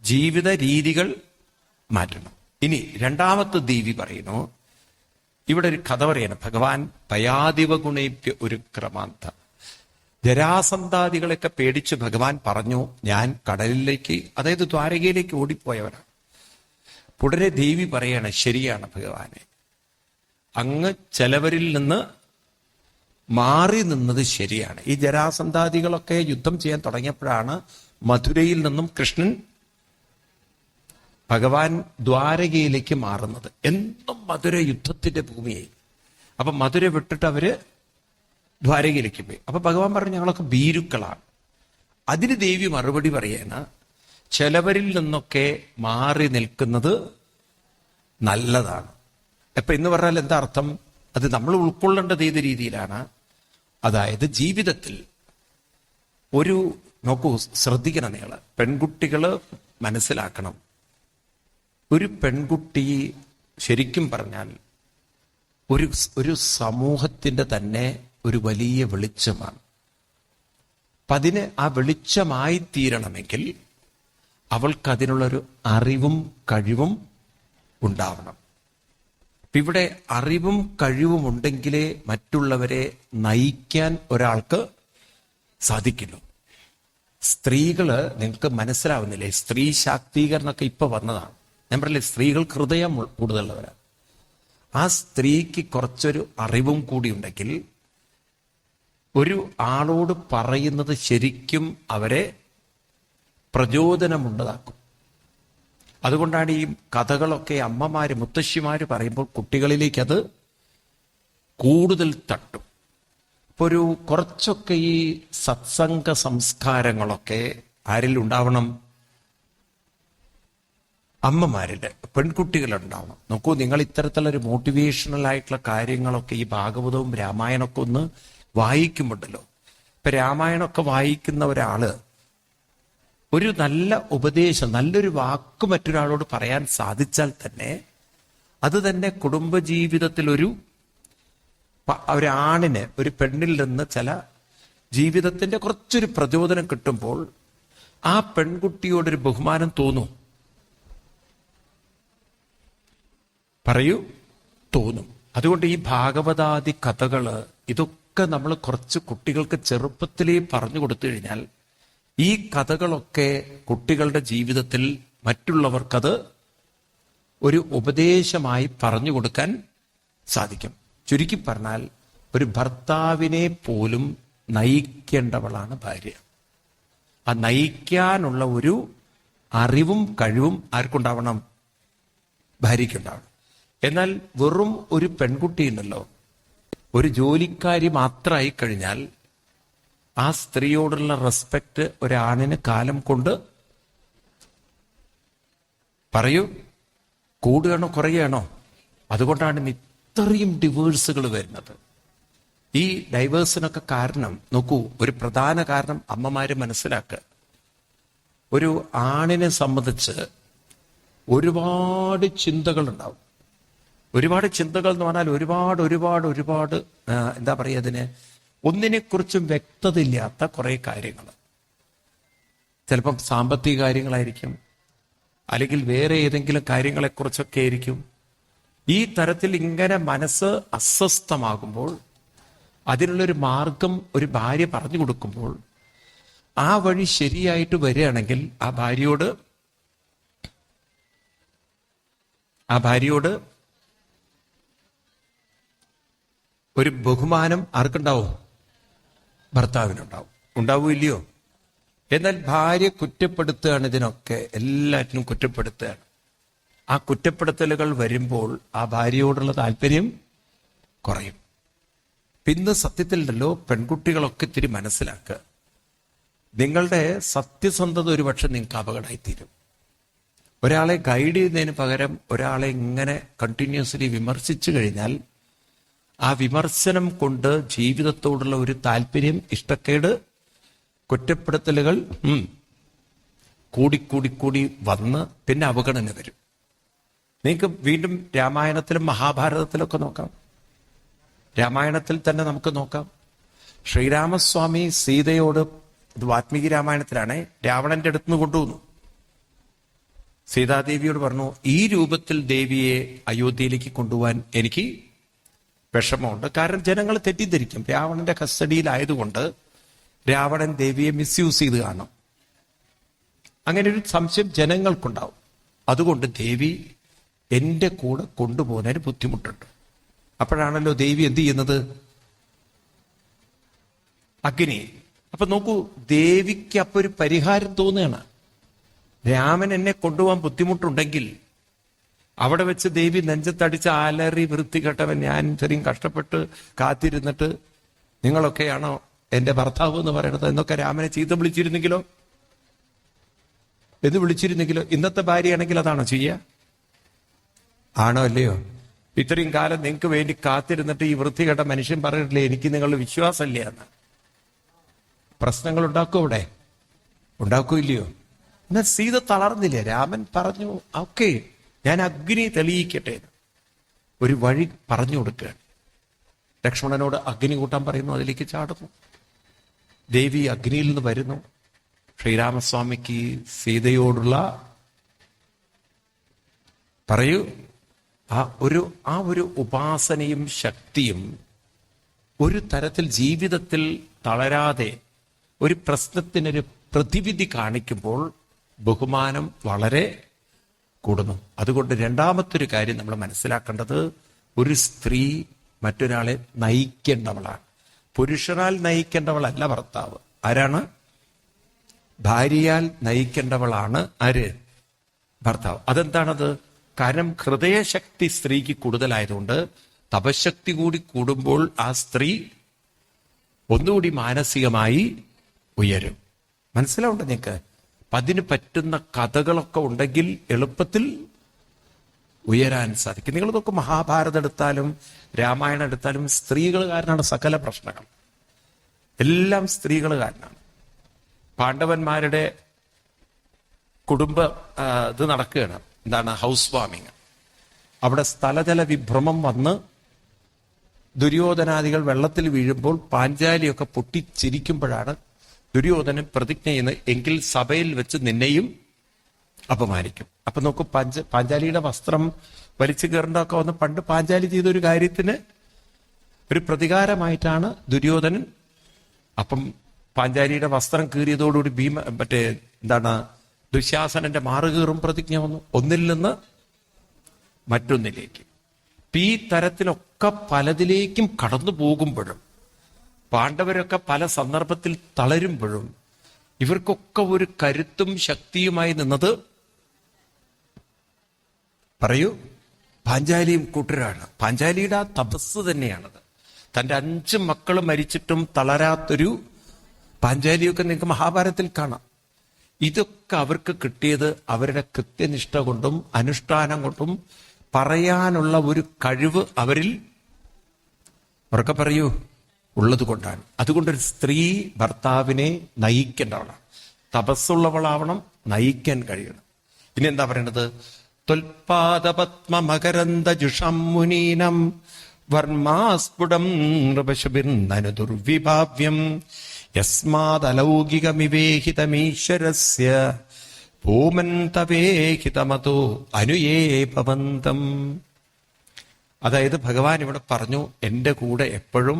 ജീവിത രീതികൾ മാറ്റണം. ഇനി രണ്ടാമത്തെ ദേവി പറയുന്നു, ഇവിടെ ഒരു കഥ പറയണം. ഭഗവാൻ പയാദിവ ഗുണൈപ്യ ഒരു ക്രമാന്ത. ജരാസന്ധാദികളൊക്കെ പേടിച്ച് ഭഗവാൻ പറഞ്ഞു, ഞാൻ കടലിലേക്ക്, അതായത് ദ്വാരകയിലേക്ക് ഓടിപ്പോയവനാണ്. ഉടനെ ദേവി പറയാണ്, ശരിയാണ് ഭഗവാനെ, അങ്ങ് ചിലവരിൽ നിന്ന് മാറി നിന്നത് ശരിയാണ്. ഈ ജരാസന്ധാദികളൊക്കെ യുദ്ധം ചെയ്യാൻ തുടങ്ങിയപ്പോഴാണ് മധുരയിൽ നിന്നും കൃഷ്ണൻ ഭഗവാൻ ദ്വാരകയിലേക്ക് മാറുന്നത്. എന്നും മധുര യുദ്ധത്തിന്റെ ഭൂമിയായി. അപ്പൊ മധുര വിട്ടിട്ട് അവര് ദ്വാരകയിലേക്ക് പോയി. അപ്പൊ ഭഗവാൻ പറഞ്ഞു, ഞങ്ങളൊക്കെ ഭീരുക്കളാണ്. അതിന് ദേവി മറുപടി പറയാണ്, ചിലവരിൽ നിന്നൊക്കെ മാറി നിൽക്കുന്നത് നല്ലതാണ്. അപ്പൊ എന്ന് പറഞ്ഞാൽ എന്താ അർത്ഥം? അത് നമ്മൾ ഉൾക്കൊള്ളേണ്ടത് ഏത് രീതിയിലാണ്? അതായത് ജീവിതത്തിൽ നോക്കൂ, ശ്രദ്ധിക്കണം നിങ്ങള്, പെൺകുട്ടികള് മനസ്സിലാക്കണം. ഒരു പെൺകുട്ടി ശരിക്കും പറഞ്ഞാൽ ഒരു സമൂഹത്തിന്റെ തന്നെ ഒരു വലിയ വെളിച്ചമാണ്. അപ്പൊ അതിന് ആ വെളിച്ചമായി തീരണമെങ്കിൽ അവൾക്കതിനുള്ളൊരു അറിവും കഴിവും ഉണ്ടാവണം. ഇവിടെ അറിവും കഴിവും ഉണ്ടെങ്കിലേ മറ്റുള്ളവരെ നയിക്കാൻ ഒരാൾക്ക് സാധിക്കുള്ളൂ. സ്ത്രീകള് നിങ്ങൾക്ക് മനസ്സിലാവുന്നില്ലേ? സ്ത്രീ ശാക്തീകരണമൊക്കെ ഇപ്പൊ വന്നതാണ്. ഞാൻ പറയില്ലേ, സ്ത്രീകൾക്ക് ഹൃദയം കൂടുതലുള്ളവരാണ്. ആ സ്ത്രീക്ക് കുറച്ചൊരു അറിവും കൂടി ഉണ്ടെങ്കിൽ ഒരു ആളോട് പറയുന്നത് ശരിക്കും അവരെ പ്രചോദനമുള്ളതാക്കും. അതുകൊണ്ടാണ് ഈ കഥകളൊക്കെ അമ്മമാര് മുത്തശ്ശിമാര് പറയുമ്പോൾ കുട്ടികളിലേക്ക് അത് കൂടുതൽ തട്ടും. ഇപ്പൊ കുറച്ചൊക്കെ ഈ സത്സംഗ സംസ്കാരങ്ങളൊക്കെ ആരിൽ ഉണ്ടാവണം? അമ്മമാരുടെ പെൺകുട്ടികളുണ്ടാവണം. നോക്കൂ, നിങ്ങൾ ഇത്തരത്തിലൊരു മോട്ടിവേഷണൽ ആയിട്ടുള്ള കാര്യങ്ങളൊക്കെ ഈ ഭാഗവതവും രാമായണമൊക്കെ ഒന്ന് വായിക്കുമ്പോണ്ടല്ലോ, ഇപ്പൊ രാമായണമൊക്കെ വായിക്കുന്ന ഒരാള് ഒരു നല്ല ഉപദേശം, നല്ലൊരു വാക്ക് മറ്റൊരാളോട് പറയാൻ സാധിച്ചാൽ തന്നെ അത് തന്നെ കുടുംബജീവിതത്തിൽ ഒരാണിന് ഒരു പെണ്ണിൽ നിന്ന് ചില ജീവിതത്തിന്റെ കുറച്ചൊരു പ്രചോദനം കിട്ടുമ്പോൾ ആ പെൺകുട്ടിയോടൊരു ബഹുമാനം തോന്നും. പറയൂ, തോന്നും. അതുകൊണ്ട് ഈ ഭാഗവതാദി കഥകള് ഇതൊക്കെ നമ്മൾ കുറച്ച് കുട്ടികൾക്ക് ചെറുപ്പത്തിലേ പറഞ്ഞു കൊടുത്തു കഴിഞ്ഞാൽ ഈ കഥകളൊക്കെ കുട്ടികളുടെ ജീവിതത്തിൽ മറ്റുള്ളവർക്കത് ഒരു ഉപദേശമായി പറഞ്ഞു കൊടുക്കാൻ സാധിക്കും. ചുരുക്കി പറഞ്ഞാൽ ഒരു ഭർത്താവിനെ പോലും നയിക്കേണ്ടവളാണ് ഭാര്യ. ആ നയിക്കാനുള്ള ഒരു അറിവും കഴിവും ആർക്കുണ്ടാവണം? ഭാര്യയ്ക്കുണ്ടാവണം. എന്നാൽ വെറും ഒരു പെൺകുട്ടിയുണ്ടല്ലോ, ഒരു ജോലിക്കാരി മാത്രമായി കഴിഞ്ഞാൽ ആ സ്ത്രീയോടുള്ള റെസ്പെക്ട് ഒരാണിന് കാലം കൊണ്ട് പറയൂ കൂടുകയാണോ കുറയുകയാണോ? അതുകൊണ്ടാണ് ഇത്രയും ഡിവേഴ്സുകൾ വരുന്നത്. ഈ ഡൈവേഴ്സിനൊക്കെ കാരണം നോക്കൂ, ഒരു പ്രധാന കാരണം അമ്മമാര് മനസ്സിലാക്കുക. ഒരു ആണിനെ സംബന്ധിച്ച് ഒരുപാട് ചിന്തകൾ ഉണ്ടാവും. ഒരുപാട് ചിന്തകൾ എന്ന് പറഞ്ഞാൽ ഒരുപാട് എന്താ പറയുക, അതിന് ഒന്നിനെക്കുറിച്ചും വ്യക്തത ഇല്ലാത്ത കുറെ കാര്യങ്ങൾ. ചിലപ്പം സാമ്പത്തിക കാര്യങ്ങളായിരിക്കും, അല്ലെങ്കിൽ വേറെ ഏതെങ്കിലും കാര്യങ്ങളെക്കുറിച്ചൊക്കെ ആയിരിക്കും. ഈ തരത്തിൽ ഇങ്ങനെ മനസ്സ് അസ്വസ്ഥമാകുമ്പോൾ അതിനുള്ളൊരു മാർഗം ഒരു ഭാര്യ പറഞ്ഞു കൊടുക്കുമ്പോൾ ആ വഴി ശരിയായിട്ട് വരികയാണെങ്കിൽ ആ ഭാര്യയോട് ഒരു ബഹുമാനം ആർക്കുണ്ടാവും? ഭർത്താവിനുണ്ടാവും. ഉണ്ടാവൂ ഇല്ലയോ? എന്നാൽ ഭാര്യ കുറ്റപ്പെടുത്തുകയാണ്, ഇതിനൊക്കെ എല്ലാറ്റിനും കുറ്റപ്പെടുത്തുകയാണ്. ആ കുറ്റപ്പെടുത്തലുകൾ വരുമ്പോൾ ആ ഭാര്യയോടുള്ള താല്പര്യം കുറയും. പിന്നെ സത്യത്തിലുണ്ടല്ലോ, പെൺകുട്ടികളൊക്കെ ഇത്തിരി മനസ്സിലാക്കുക, നിങ്ങളുടെ സത്യസന്ധത ഒരുപക്ഷെ നിങ്ങൾക്ക് അപകടമായിത്തീരും. ഒരാളെ ഗൈഡ് ചെയ്യുന്നതിന് പകരം ഒരാളെ ഇങ്ങനെ കണ്ടിന്യൂസ്ലി വിമർശിച്ചു കഴിഞ്ഞാൽ ആ വിമർശനം കൊണ്ട് ജീവിതത്തോടുള്ള ഒരു താല്പര്യം, ഇഷ്ടക്കേട്, കുറ്റപ്പെടുത്തലുകൾ കൂടി വന്ന് പിന്നെ അവഗണന വരും. നിങ്ങൾക്ക് വീണ്ടും രാമായണത്തിലും മഹാഭാരതത്തിലൊക്കെ നോക്കാം. രാമായണത്തിൽ തന്നെ നമുക്ക് നോക്കാം. ശ്രീരാമസ്വാമി സീതയോട്, ഇത് വാൽമീകി രാമായണത്തിലാണ്, രാവണന്റെ അടുത്തുനിന്ന് കൊണ്ടുവന്നു. സീതാദേവിയോട് പറഞ്ഞു, ഈ രൂപത്തിൽ ദേവിയെ അയോധ്യയിലേക്ക് കൊണ്ടുപോകാൻ എനിക്ക് വിഷമമുണ്ട്. കാരണം ജനങ്ങൾ തെറ്റിദ്ധരിക്കും, രാവണന്റെ കസ്റ്റഡിയിലായതുകൊണ്ട് രാവണൻ ദേവിയെ മിസ്യൂസ് ചെയ്ത് കാണും. അങ്ങനെ ഒരു സംശയം ജനങ്ങൾക്കുണ്ടാവും. അതുകൊണ്ട് ദേവി എന്റെ കൂടെ കൊണ്ടുപോകാൻ ബുദ്ധിമുട്ടുണ്ട്. അപ്പോഴാണല്ലോ ദേവി എന്ത് ചെയ്യുന്നത്? അഗ്നി. അപ്പൊ നോക്കൂ, ദേവിക്ക് അപ്പൊ ഒരു പരിഹാരം തോന്നുകയാണ്. രാമൻ എന്നെ കൊണ്ടുപോകാൻ ബുദ്ധിമുട്ടുണ്ടെങ്കിൽ അവിടെ വെച്ച് ദേവി നെഞ്ചത്തടിച്ച് അലറി വൃത്തികെട്ടവൻ, ഞാൻ ഇത്രയും കഷ്ടപ്പെട്ട് കാത്തിരുന്നിട്ട് നിങ്ങളൊക്കെയാണോ എന്റെ ഭർത്താവ് എന്ന് പറയണത് എന്നൊക്കെ രാമനെ ചീത്ത വിളിച്ചിരുന്നെങ്കിലോ, എന്ന് വിളിച്ചിരുന്നെങ്കിലോ? ഇന്നത്തെ ഭാര്യയാണെങ്കിൽ അതാണോ ചെയ്യുക? ആണോ അല്ലയോ? ഇത്രയും കാലം നിങ്ങൾക്ക് വേണ്ടി കാത്തിരുന്നിട്ട് ഈ വൃത്തികെട്ട മനുഷ്യൻ പറഞ്ഞിട്ടില്ലേ എനിക്ക് നിങ്ങളുടെ വിശ്വാസമില്ല എന്ന്. പ്രശ്നങ്ങൾ ഉണ്ടാക്കും അവിടെ, ഉണ്ടാക്കൂല്ലയോ? എന്നാൽ സീത തളർന്നില്ലേ? രാമൻ പറഞ്ഞു, ഓക്കെ ഞാൻ അഗ്നി തെളിയിക്കട്ടെ, ഒരു വഴി പറഞ്ഞു കൊടുക്കുകയാണ്. ലക്ഷ്മണനോട് അഗ്നി കൂട്ടാൻ പറയുന്നു, അതിലേക്ക് ചാടുന്നു. ദേവി അഗ്നിയിൽ നിന്ന് വരുന്നു. ശ്രീരാമസ്വാമിക്ക് സീതയോടുള്ള പറയൂ ആ ഒരു ഉപാസനയും ശക്തിയും ഒരു തരത്തിൽ ജീവിതത്തിൽ തളരാതെ ഒരു പ്രശ്നത്തിനൊരു പ്രതിവിധി കാണിക്കുമ്പോൾ ബഹുമാനം വളരെ കൂടുന്നു. അതുകൊണ്ട് രണ്ടാമത്തൊരു കാര്യം നമ്മൾ മനസ്സിലാക്കേണ്ടത്, ഒരു സ്ത്രീ മറ്റൊരാളെ നയിക്കേണ്ടവളാണ്. പുരുഷനാൽ നയിക്കേണ്ടവളല്ല ഭർത്താവ്. ആരാണ്? ഭാര്യയാൽ നയിക്കേണ്ടവളാണ് ആര്? ഭർത്താവ്. അതെന്താണത്? കാരണം ഹൃദയശക്തി സ്ത്രീക്ക് കൂടുതലായതുകൊണ്ട് തപശക്തി കൂടി കൂടുമ്പോൾ ആ സ്ത്രീ ഒന്നുകൂടി മാനസികമായി ഉയരും. മനസ്സിലാവുണ്ട് നിങ്ങൾക്ക്? അപ്പം അതിന് പറ്റുന്ന കഥകളൊക്കെ ഉണ്ടെങ്കിൽ എളുപ്പത്തിൽ ഉയരാൻ സാധിക്കും. നിങ്ങൾ നോക്ക്, മഹാഭാരതം എടുത്താലും രാമായണം എടുത്താലും സ്ത്രീകൾ കാരനാണ് സകല പ്രശ്നങ്ങൾ. എല്ലാം സ്ത്രീകൾ കാരനാണ്. പാണ്ഡവന്മാരുടെ കുടുംബ ഇത് നടക്കുകയാണ്, എന്താണ്, ഹൗസ് വാമിങ്. അവിടെ സ്ഥലജല വിഭ്രമം വന്ന് ദുര്യോധനാദികൾ വെള്ളത്തിൽ വീഴുമ്പോൾ പാഞ്ചാലിയൊക്കെ പൊട്ടിച്ചിരിക്കുമ്പോഴാണ് ദുര്യോധനൻ പ്രതിജ്ഞ ചെയ്യുന്നത്, എങ്കിൽ സഭയിൽ വെച്ച് നിന്നെയും അപമാനിക്കും. അപ്പൊ നോക്കൂ, പാഞ്ചാലിയുടെ വസ്ത്രം വലിച്ചു കയറേണ്ടതൊക്കെ വന്ന് പണ്ട് പാഞ്ചാലി ചെയ്തൊരു കാര്യത്തിന് ഒരു പ്രതികാരമായിട്ടാണ് ദുര്യോധനൻ. അപ്പം പാഞ്ചാലിയുടെ വസ്ത്രം കീറിയതോടുകൂടി ദുശാസനന്റെ മാറുകീറും പ്രതിജ്ഞ വന്നു, ഒന്നിൽ നിന്ന് മറ്റൊന്നിലേക്ക്. ഈ തരത്തിലൊക്കെ പലതിലേക്കും കടന്നു പോകുമ്പോഴും പാണ്ഡവരൊക്കെ പല സന്ദർഭത്തിൽ തളരുമ്പോഴും ഇവർക്കൊക്കെ ഒരു കരുത്തും ശക്തിയുമായി നിന്നത് പറയൂ പാഞ്ചാലിയും കൂട്ടരാണ്. പാഞ്ചാലിയുടെ ആ തപസ് തന്നെയാണത്. തൻ്റെ 5 മക്കൾ മരിച്ചിട്ടും തളരാത്തൊരു പാഞ്ചാലിയൊക്കെ നിങ്ങൾക്ക് മഹാഭാരതത്തിൽ കാണാം. ഇതൊക്കെ അവർക്ക് കിട്ടിയത് അവരുടെ കൃത്യനിഷ്ഠ കൊണ്ടും അനുഷ്ഠാനം കൊണ്ടും പറയാനുള്ള ഒരു കഴിവ് അവരിൽ ഉറക്കെ പറയൂ ഉള്ളത് കൊണ്ടാണ്. അതുകൊണ്ടൊരു സ്ത്രീ ഭർത്താവിനെ നയിക്കേണ്ടവളാണ്, തപസ്സുള്ളവളാവണം, നയിക്കാൻ കഴിയണം. പിന്നെ എന്താ പറയണത്? ത്വൽപാദപത്മമകരന്ദജുഷം മുനീനം വർമാസ്ഫുടം നൃപശുഭിർനനു ദുർവിഭാവ്യം യസ്മാദലൗകികമിവേഹിതമീശ്വരസ്യ ഭൂമന്തവേഹിതമതോ അനുയേ ഭവന്തം. അതായത് ഭഗവാൻ ഇവിടെ പറഞ്ഞു, എൻ്റെ കൂടെ എപ്പോഴും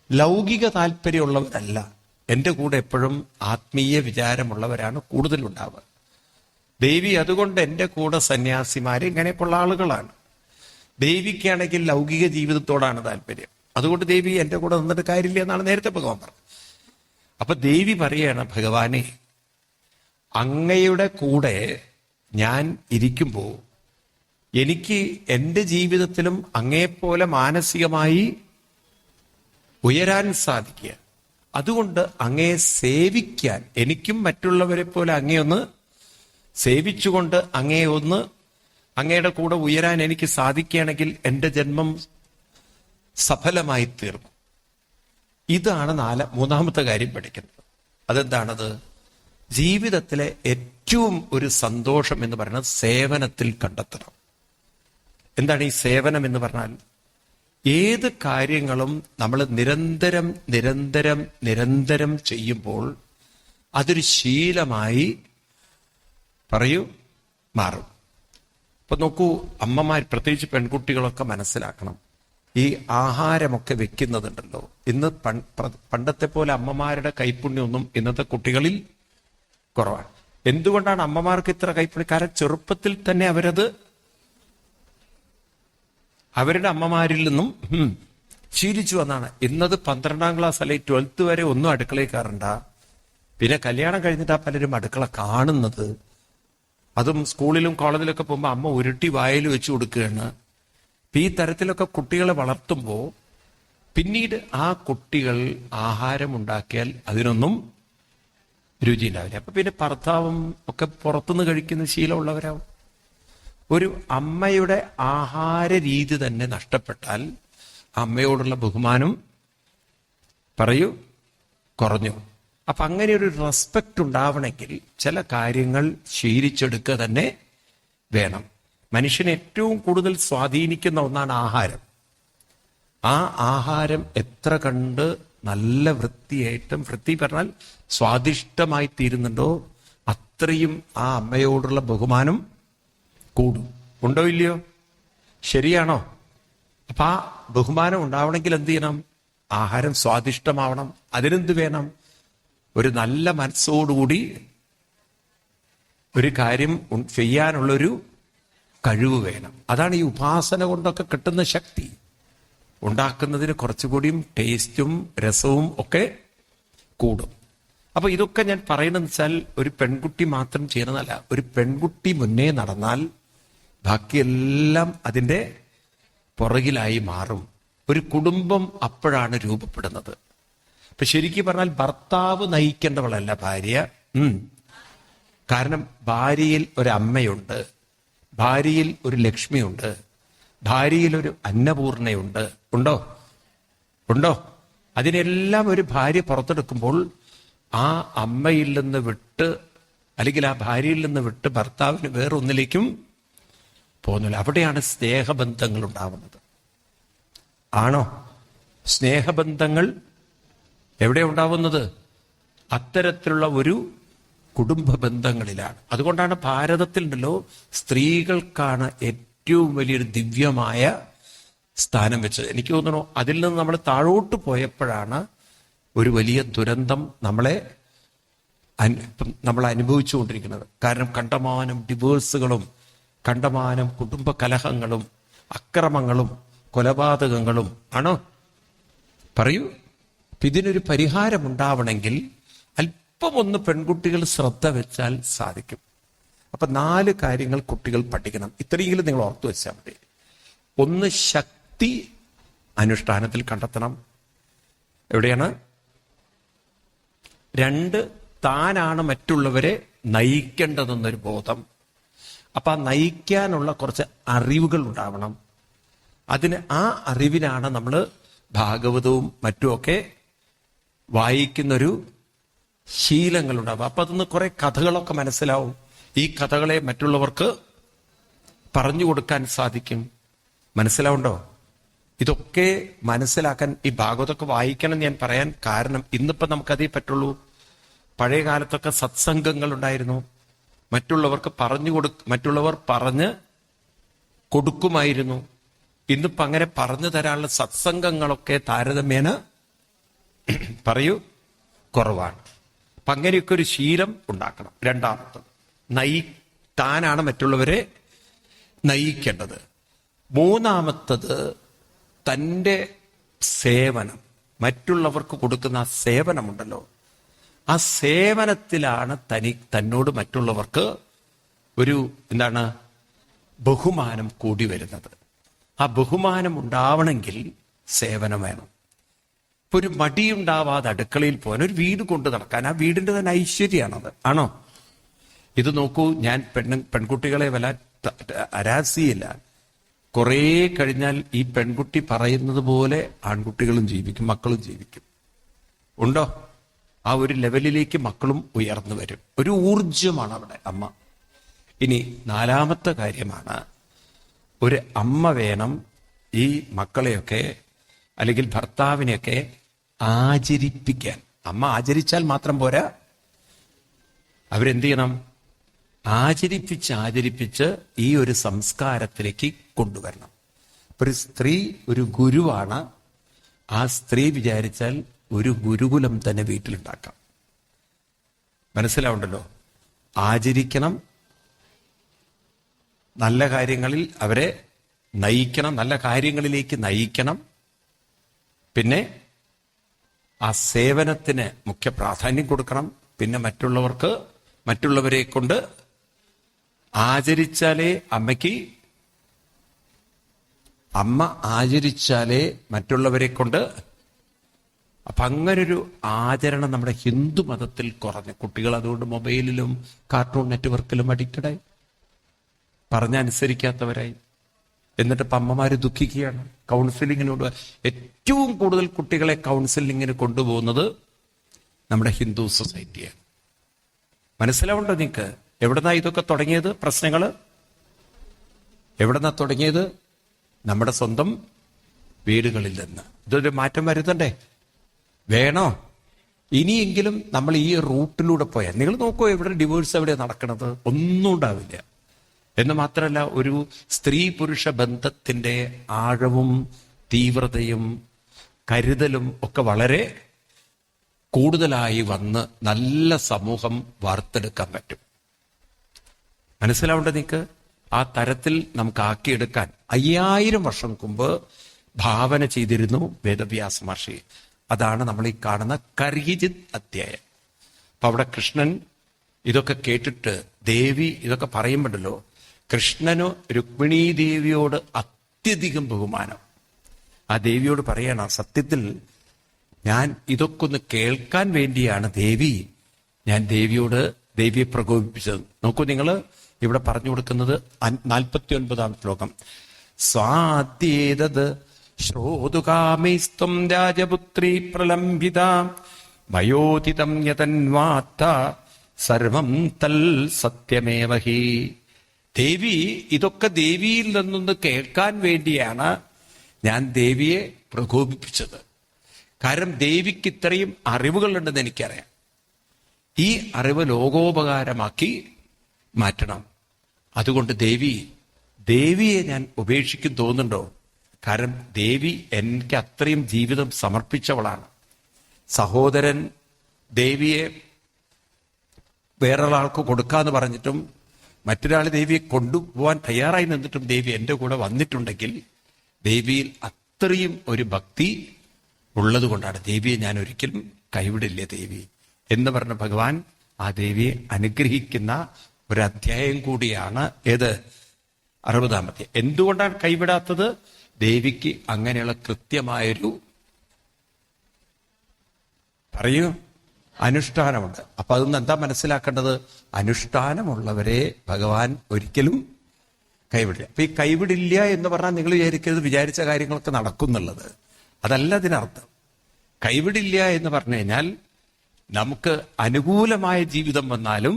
ലൗകിക താല്പര്യമുള്ളവരല്ല, എൻ്റെ കൂടെ എപ്പോഴും ആത്മീയ വിചാരമുള്ളവരാണ് കൂടുതലുണ്ടാവുക. ദേവി അതുകൊണ്ട് എൻ്റെ കൂടെ സന്യാസിമാര് ഇങ്ങനെയൊക്കെയുള്ള ആളുകളാണ്. ദേവിക്കാണെങ്കിൽ ലൗകിക ജീവിതത്തോടാണ് താല്പര്യം. അതുകൊണ്ട് ദേവി എൻ്റെ കൂടെ നിന്നിട്ട് കാര്യമില്ല എന്നാണ് നേരത്തെ ഭഗവാൻ പറഞ്ഞത്. അപ്പൊ ദേവി പറയാണ്, ഭഗവാനെ അങ്ങയുടെ കൂടെ ഞാൻ ഇരിക്കുമ്പോൾ എനിക്ക് എൻ്റെ ജീവിതത്തിലും അങ്ങയെപ്പോലെ മാനസികമായി ഉയരാൻ സാധിക്കുക. അതുകൊണ്ട് അങ്ങയെ സേവിക്കാൻ എനിക്കും മറ്റുള്ളവരെ പോലെ അങ്ങയൊന്ന് സേവിച്ചുകൊണ്ട് അങ്ങയുടെ കൂടെ ഉയരാൻ എനിക്ക് സാധിക്കുകയാണെങ്കിൽ എൻ്റെ ജന്മം സഫലമായി തീർന്നു. ഇതാണ് മൂന്നാമത്തെ കാര്യം പഠിക്കുന്നത്. അതെന്താണത്? ജീവിതത്തിലെ ഏറ്റവും ഒരു സന്തോഷം എന്ന് പറയുന്നത് സേവനത്തിൽ കണ്ടെത്തണം. എന്താണ് ഈ സേവനം എന്ന് പറഞ്ഞാൽ? ഏത് കാര്യങ്ങളും നമ്മൾ നിരന്തരം നിരന്തരം നിരന്തരം ചെയ്യുമ്പോൾ അതൊരു ശീലമായി മാറും. ഇപ്പൊ നോക്കൂ, അമ്മമാർ പ്രത്യേകിച്ച് പെൺകുട്ടികളൊക്കെ മനസ്സിലാക്കണം, ഈ ആഹാരമൊക്കെ വെക്കുന്നതുണ്ടല്ലോ, ഇന്ന് പണ്ടത്തെ പോലെ അമ്മമാരുടെ കൈപ്പുണ്യമൊന്നും ഇന്നത്തെ കുട്ടികളിൽ കുറവാണ്. എന്തുകൊണ്ടാണ് അമ്മമാർക്ക് ഇത്ര കൈപ്പുണ്യം? കാരണം ചെറുപ്പത്തിൽ തന്നെ അവരുടെ അമ്മമാരിൽ നിന്നും ശീലിച്ചു വന്നാണ്. ഇന്നത് 12ാം ക്ലാസ് അല്ലെങ്കിൽ 12th വരെ ഒന്നും അടുക്കളയിൽ കയറണ്ട. പിന്നെ കല്യാണം കഴിഞ്ഞിട്ടാ പലരും അടുക്കള കാണുന്നത്. അതും സ്കൂളിലും കോളേജിലൊക്കെ പോകുമ്പോൾ അമ്മ ഉരുട്ടി വായിൽ വെച്ച് കൊടുക്കുകയാണ്. ഈ തരത്തിലൊക്കെ കുട്ടികളെ വളർത്തുമ്പോൾ പിന്നീട് ആ കുട്ടികൾ ആഹാരം ഉണ്ടാക്കിയാൽ അതിനൊന്നും രുചി ഉണ്ടാവില്ല. അപ്പൊ പിന്നെ ഭർത്താവും ഒക്കെ പുറത്തുനിന്ന് കഴിക്കുന്ന ശീലമുള്ളവരാവും. ഒരു അമ്മയുടെ ആഹാര രീതി തന്നെ നഷ്ടപ്പെട്ടാൽ അമ്മയോടുള്ള ബഹുമാനം കുറഞ്ഞു. അപ്പൊ അങ്ങനെ ഒരു റെസ്പെക്റ്റ് ഉണ്ടാവണമെങ്കിൽ ചില കാര്യങ്ങൾ ശീലിച്ചെടുക്കുക തന്നെ വേണം. മനുഷ്യനെ ഏറ്റവും കൂടുതൽ സ്വാധീനിക്കുന്ന ഒന്നാണ് ആഹാരം. ആ ആഹാരം എത്ര കണ്ട് നല്ല വൃത്തിയായിട്ടും, വൃത്തി പറഞ്ഞാൽ സ്വാദിഷ്ടമായി തീരുന്നുണ്ടോ അത്രയും ആ അമ്മയോടുള്ള ബഹുമാനം കൂടും. ഉണ്ടോ ഇല്ലയോ? ശരിയാണോ? അപ്പൊ ആ ബഹുമാനം ഉണ്ടാവണമെങ്കിൽ എന്ത് ചെയ്യണം? ആഹാരം സ്വാദിഷ്ടമാവണം. അതിനെന്ത് വേണം? ഒരു നല്ല മനസ്സോടുകൂടി ഒരു കാര്യം ചെയ്യാനുള്ളൊരു കഴിവ് വേണം. അതാണ് ഈ ഉപാസന കൊണ്ടൊക്കെ കിട്ടുന്ന ശക്തി. ഉണ്ടാക്കുന്നതിന് കുറച്ചുകൂടിയും ടേസ്റ്റും രസവും ഒക്കെ കൂടും. അപ്പൊ ഇതൊക്കെ ഞാൻ പറയുന്നത് വെച്ചാൽ ഒരു പെൺകുട്ടി മാത്രം ചെയ്യുന്നതല്ല. ഒരു പെൺകുട്ടി മുന്നേ നടന്നാൽ ബാക്കിയെല്ലാം അതിൻ്റെ പുറകിലായി മാറും. ഒരു കുടുംബം അപ്പോഴാണ് രൂപപ്പെടുന്നത്. ഇപ്പൊ ശരിക്കും പറഞ്ഞാൽ ഭർത്താവ് നയിക്കേണ്ടവളല്ല ഭാര്യ, കാരണം ഭാര്യയിൽ ഒരമ്മയുണ്ട്, ഭാര്യയിൽ ഒരു ലക്ഷ്മിയുണ്ട്, ഭാര്യയിൽ ഒരു അന്നപൂർണയുണ്ട്. ഉണ്ടോ? ഉണ്ടോ? അതിനെല്ലാം ഒരു ഭാര്യ പുറത്തെടുക്കുമ്പോൾ ആ അമ്മയിൽ നിന്ന് വിട്ട്, അല്ലെങ്കിൽ ആ ഭാര്യയിൽ നിന്ന് വിട്ട് ഭർത്താവിന് വേറൊന്നിലേക്കും പോകുന്നില്ല. അവിടെയാണ് സ്നേഹബന്ധങ്ങൾ ഉണ്ടാവുന്നത്. ആണോ? സ്നേഹബന്ധങ്ങൾ എവിടെ ഉണ്ടാവുന്നത്? അത്തരത്തിലുള്ള ഒരു കുടുംബ ബന്ധങ്ങളിലാണ്. അതുകൊണ്ടാണ് ഭാരതത്തിൽ ഉണ്ടല്ലോ സ്ത്രീകൾക്കാണ് ഏറ്റവും വലിയൊരു ദിവ്യമായ സ്ഥാനം വെച്ചത്. എനിക്ക് തോന്നുന്നു അതിൽ നിന്ന് നമ്മൾ താഴോട്ട് പോയപ്പോഴാണ് ഒരു വലിയ ദുരന്തം നമ്മൾ അനുഭവിച്ചുകൊണ്ടിരിക്കുന്നത്. കാരണം കണ്ടമാനം ഡിവോഴ്സുകളും കണ്ടമാനം കുടുംബ കലഹങ്ങളും അക്രമങ്ങളും കൊലപാതകങ്ങളും ആണോ? പറയൂ. ഇതിനൊരു പരിഹാരം ഉണ്ടാവണമെങ്കിൽ അല്പം ഒന്ന് പെൺകുട്ടികൾ ശ്രദ്ധ വെച്ചാൽ സാധിക്കും. അപ്പൊ 4 കാര്യങ്ങൾ കുട്ടികൾ പഠിക്കണം. ഇത്രയെങ്കിലും നിങ്ങൾ ഓർത്തു വെച്ചാൽ മതി. 1, ശക്തി അനുഷ്ഠാനത്തിൽ കണ്ടെത്തണം. എവിടെയാണ്? 2, താനാണ് മറ്റുള്ളവരെ നയിക്കേണ്ടതെന്നൊരു ബോധം. അപ്പൊ ആ നയിക്കാനുള്ള കുറച്ച് അറിവുകൾ ഉണ്ടാവണം. ആ അറിവിനാണ് നമ്മൾ ഭാഗവതവും മറ്റുമൊക്കെ വായിക്കുന്നൊരു ശീലങ്ങളുണ്ടാവും. അപ്പൊ അതിന്ന് കുറെ കഥകളൊക്കെ മനസ്സിലാവും. ഈ കഥകളെ മറ്റുള്ളവർക്ക് പറഞ്ഞു കൊടുക്കാൻ സാധിക്കും. മനസ്സിലാവുണ്ടോ? ഇതൊക്കെ മനസ്സിലാക്കാൻ ഈ ഭാഗവതമൊക്കെ വായിക്കണം ഞാൻ പറയാൻ കാരണം ഇന്നിപ്പോ നമുക്കതേ പറ്റുള്ളൂ. പഴയ കാലത്തൊക്കെ സത്സംഗങ്ങൾ ഉണ്ടായിരുന്നു. മറ്റുള്ളവർ പറഞ്ഞ് കൊടുക്കുമായിരുന്നു. ഇന്നിപ്പോ അങ്ങനെ പറഞ്ഞു തരാനുള്ള സത്സംഗങ്ങളൊക്കെ താരതമ്യേന പറയൂ കുറവാണ്. അപ്പൊ അങ്ങനെയൊക്കെ ഒരു ശീലം ഉണ്ടാക്കണം. 2, താനാണ് മറ്റുള്ളവരെ നയിക്കേണ്ടത്. 3, തൻ്റെ സേവനം, മറ്റുള്ളവർക്ക് കൊടുക്കുന്ന ആ സേവനമുണ്ടല്ലോ, ആ സേവനത്തിലാണ് തന്നോട് മറ്റുള്ളവർക്ക് ഒരു ബഹുമാനം കൂടി വരുന്നത്. ആ ബഹുമാനം ഉണ്ടാവണമെങ്കിൽ സേവനം വേണം. ഇപ്പൊ ഒരു മടിയുണ്ടാവാതെ അടുക്കളയിൽ പോകാൻ, ഒരു വീട് കൊണ്ടു നടക്കാൻ, ആ വീടിന്റെ തന്നെ ഐശ്വര്യമാണത്. ആണോ? ഇത് നോക്കൂ, ഞാൻ പെൺകുട്ടികളെ അരാസിയില്ല. കുറേ കഴിഞ്ഞാൽ ഈ പെൺകുട്ടി പറയുന്നത് പോലെ ആൺകുട്ടികളും ജീവിക്കും, മക്കളും ജീവിക്കും. ഉണ്ടോ? ആ ഒരു ലെവലിലേക്ക് മക്കളും ഉയർന്നു വരും. ഒരു ഊർജമാണ് അവിടെ അമ്മ. ഇനി 4 കാര്യമാണ്, ഒരു അമ്മ വേണം ഈ മക്കളെയൊക്കെ അല്ലെങ്കിൽ ഭർത്താവിനെയൊക്കെ ആചരിപ്പിക്കാൻ. അമ്മ ആചരിച്ചാൽ മാത്രം പോരാ, അവരെന്ത് ചെയ്യണം? ആചരിപ്പിച്ച് ഈ ഒരു സംസ്കാരത്തിലേക്ക് കൊണ്ടുവരണം. ഒരു സ്ത്രീ ഒരു ഗുരുവാണ്. ആ സ്ത്രീ വിചാരിച്ചാൽ ഒരു ഗുരുകുലം തന്നെ വീട്ടിലുണ്ടാക്കാം. മനസ്സിലാവുണ്ടല്ലോ? ആചരിക്കണം, നല്ല കാര്യങ്ങളിൽ അവരെ നയിക്കണം, നല്ല കാര്യങ്ങളിലേക്ക് നയിക്കണം. പിന്നെ ആ സേവനത്തിന് മുഖ്യ പ്രാധാന്യം കൊടുക്കണം. പിന്നെ മറ്റുള്ളവരെ കൊണ്ട് ആചരിച്ചാലേ അമ്മ ആചരിച്ചാലേ മറ്റുള്ളവരെ കൊണ്ട്. അപ്പൊ അങ്ങനൊരു ആചരണം നമ്മുടെ ഹിന്ദു മതത്തിൽ കുറഞ്ഞു. കുട്ടികൾ അതുകൊണ്ട് മൊബൈലിലും കാർട്ടൂൺ നെറ്റ്വർക്കിലും അഡിക്റ്റഡായി, പറഞ്ഞനുസരിക്കാത്തവരായി. എന്നിട്ട് ഇപ്പം അമ്മമാര് ദുഃഖിക്കുകയാണ്. കൗൺസിലിങ്ങിനോട് ഏറ്റവും കൂടുതൽ കുട്ടികളെ കൗൺസിലിങ്ങിന് കൊണ്ടുപോകുന്നത് നമ്മുടെ ഹിന്ദു സൊസൈറ്റിയാണ്. മനസ്സിലാവുണ്ടോ നിങ്ങൾക്ക്? എവിടുന്നാ ഇതൊക്കെ തുടങ്ങിയത്? പ്രശ്നങ്ങൾ എവിടുന്നാ തുടങ്ങിയത്? നമ്മുടെ സ്വന്തം വീടുകളിൽ നിന്ന്. ഇതൊരു മാറ്റം വരുത്തണ്ടേ? വേണോ? ഇനിയെങ്കിലും നമ്മൾ ഈ റൂട്ടിലൂടെ പോയാൽ, നിങ്ങൾ നോക്കൂ, എവിടെ ഡിവോഴ്സ് എവിടെ നടക്കണത്? ഒന്നും ഉണ്ടാവില്ല. എന്ന് മാത്രമല്ല, ഒരു സ്ത്രീ പുരുഷ ബന്ധത്തിന്റെ ആഴവും തീവ്രതയും കരുതലും ഒക്കെ വളരെ കൂടുതലായി വന്ന് നല്ല സമൂഹം വാർത്തെടുക്കാൻ പറ്റും. മനസ്സിലാവേണ്ടത് നിങ്ങൾക്ക്? ആ തരത്തിൽ നമുക്ക് ആക്കിയെടുക്കാൻ 5000 വർഷം മുമ്പ് ഭാവന ചെയ്തിരുന്നു വേദവ്യാസ മഹർഷി. അതാണ് നമ്മൾ ഈ കാണുന്ന കർഹിജിത് അധ്യായം. അപ്പൊ അവിടെ കൃഷ്ണൻ ഇതൊക്കെ കേട്ടിട്ട്, ദേവി ഇതൊക്കെ പറയുമ്പോഴല്ലോ, കൃഷ്ണനു രുക്മിണീ ദേവിയോട് അത്യധികം ബഹുമാനം. ആ ദേവിയോട് പറയണം, സത്യത്തിൽ ഞാൻ ഇതൊക്കെ ഒന്ന് കേൾക്കാൻ വേണ്ടിയാണ് ദേവി, ഞാൻ ദേവിയോട് ദേവിയെ പ്രകോപിപ്പിച്ചത്. നോക്കൂ, നിങ്ങൾ ഇവിടെ പറഞ്ഞു കൊടുക്കുന്നത് 49-ാം ശ്ലോകം. സ്വാദ്യേതത് ശ്രോതുകാമൈസ്ത്വം രാജപുത്രീ പ്രലംബിത വയോതിതം യതന്വാത്ത സർവം തൽ സത്യമേവ ഹി. ദേവി, ഇതൊക്കെ ദേവിയിൽ നിന്നൊന്ന് കേൾക്കാൻ വേണ്ടിയാണ് ഞാൻ ദേവിയെ പ്രകോപിപ്പിച്ചത്. കാരണം ദേവിക്ക് ഇത്രയും അറിവുകളുണ്ടെന്ന് എനിക്കറിയാം. ഈ അറിവ് ലോകോപകാരമാക്കി മാറ്റണം. അതുകൊണ്ട് ദേവിയെ ഞാൻ ഉപേക്ഷിക്കും തോന്നുന്നുണ്ടോ? കാരണം ദേവി എനിക്ക് അത്രയും ജീവിതം സമർപ്പിച്ചവളാണ്. സഹോദരൻ ദേവിയെ വേറൊരാൾക്ക് കൊടുക്കാന്ന് പറഞ്ഞിട്ടും മറ്റൊരാൾ ദേവിയെ കൊണ്ടുപോകാൻ തയ്യാറായി നിന്നിട്ടും ദേവി എൻ്റെ കൂടെ വന്നിട്ടുണ്ടെങ്കിൽ ദേവിയിൽ അത്രയും ഒരു ഭക്തി ഉള്ളത് കൊണ്ടാണ് ദേവിയെ ഞാൻ ഒരിക്കലും കൈവിടില്ല ദേവി എന്ന് പറഞ്ഞ ഭഗവാൻ ആ ദേവിയെ അനുഗ്രഹിക്കുന്ന ഒരു അധ്യായം കൂടിയാണ് ഏത്? 60-ാമത്തെ. എന്തുകൊണ്ടാണ് കൈവിടാത്തത്? ദേവിക്ക് അങ്ങനെയുള്ള കൃത്യമായൊരു പറയൂ അനുഷ്ഠാനമുണ്ട്. അപ്പൊ അതൊന്നും എന്താ മനസ്സിലാക്കേണ്ടത്? അനുഷ്ഠാനമുള്ളവരെ ഭഗവാൻ ഒരിക്കലും കൈവിടില്ല. അപ്പൊ ഈ കൈവിടില്ല എന്ന് പറഞ്ഞാൽ നിങ്ങൾ വിചാരിച്ച കാര്യങ്ങളൊക്കെ നടക്കുന്നുള്ളത് അതല്ല അതിനർത്ഥം. കൈവിടില്ല എന്ന് പറഞ്ഞു കഴിഞ്ഞാൽ നമുക്ക് അനുകൂലമായ ജീവിതം വന്നാലും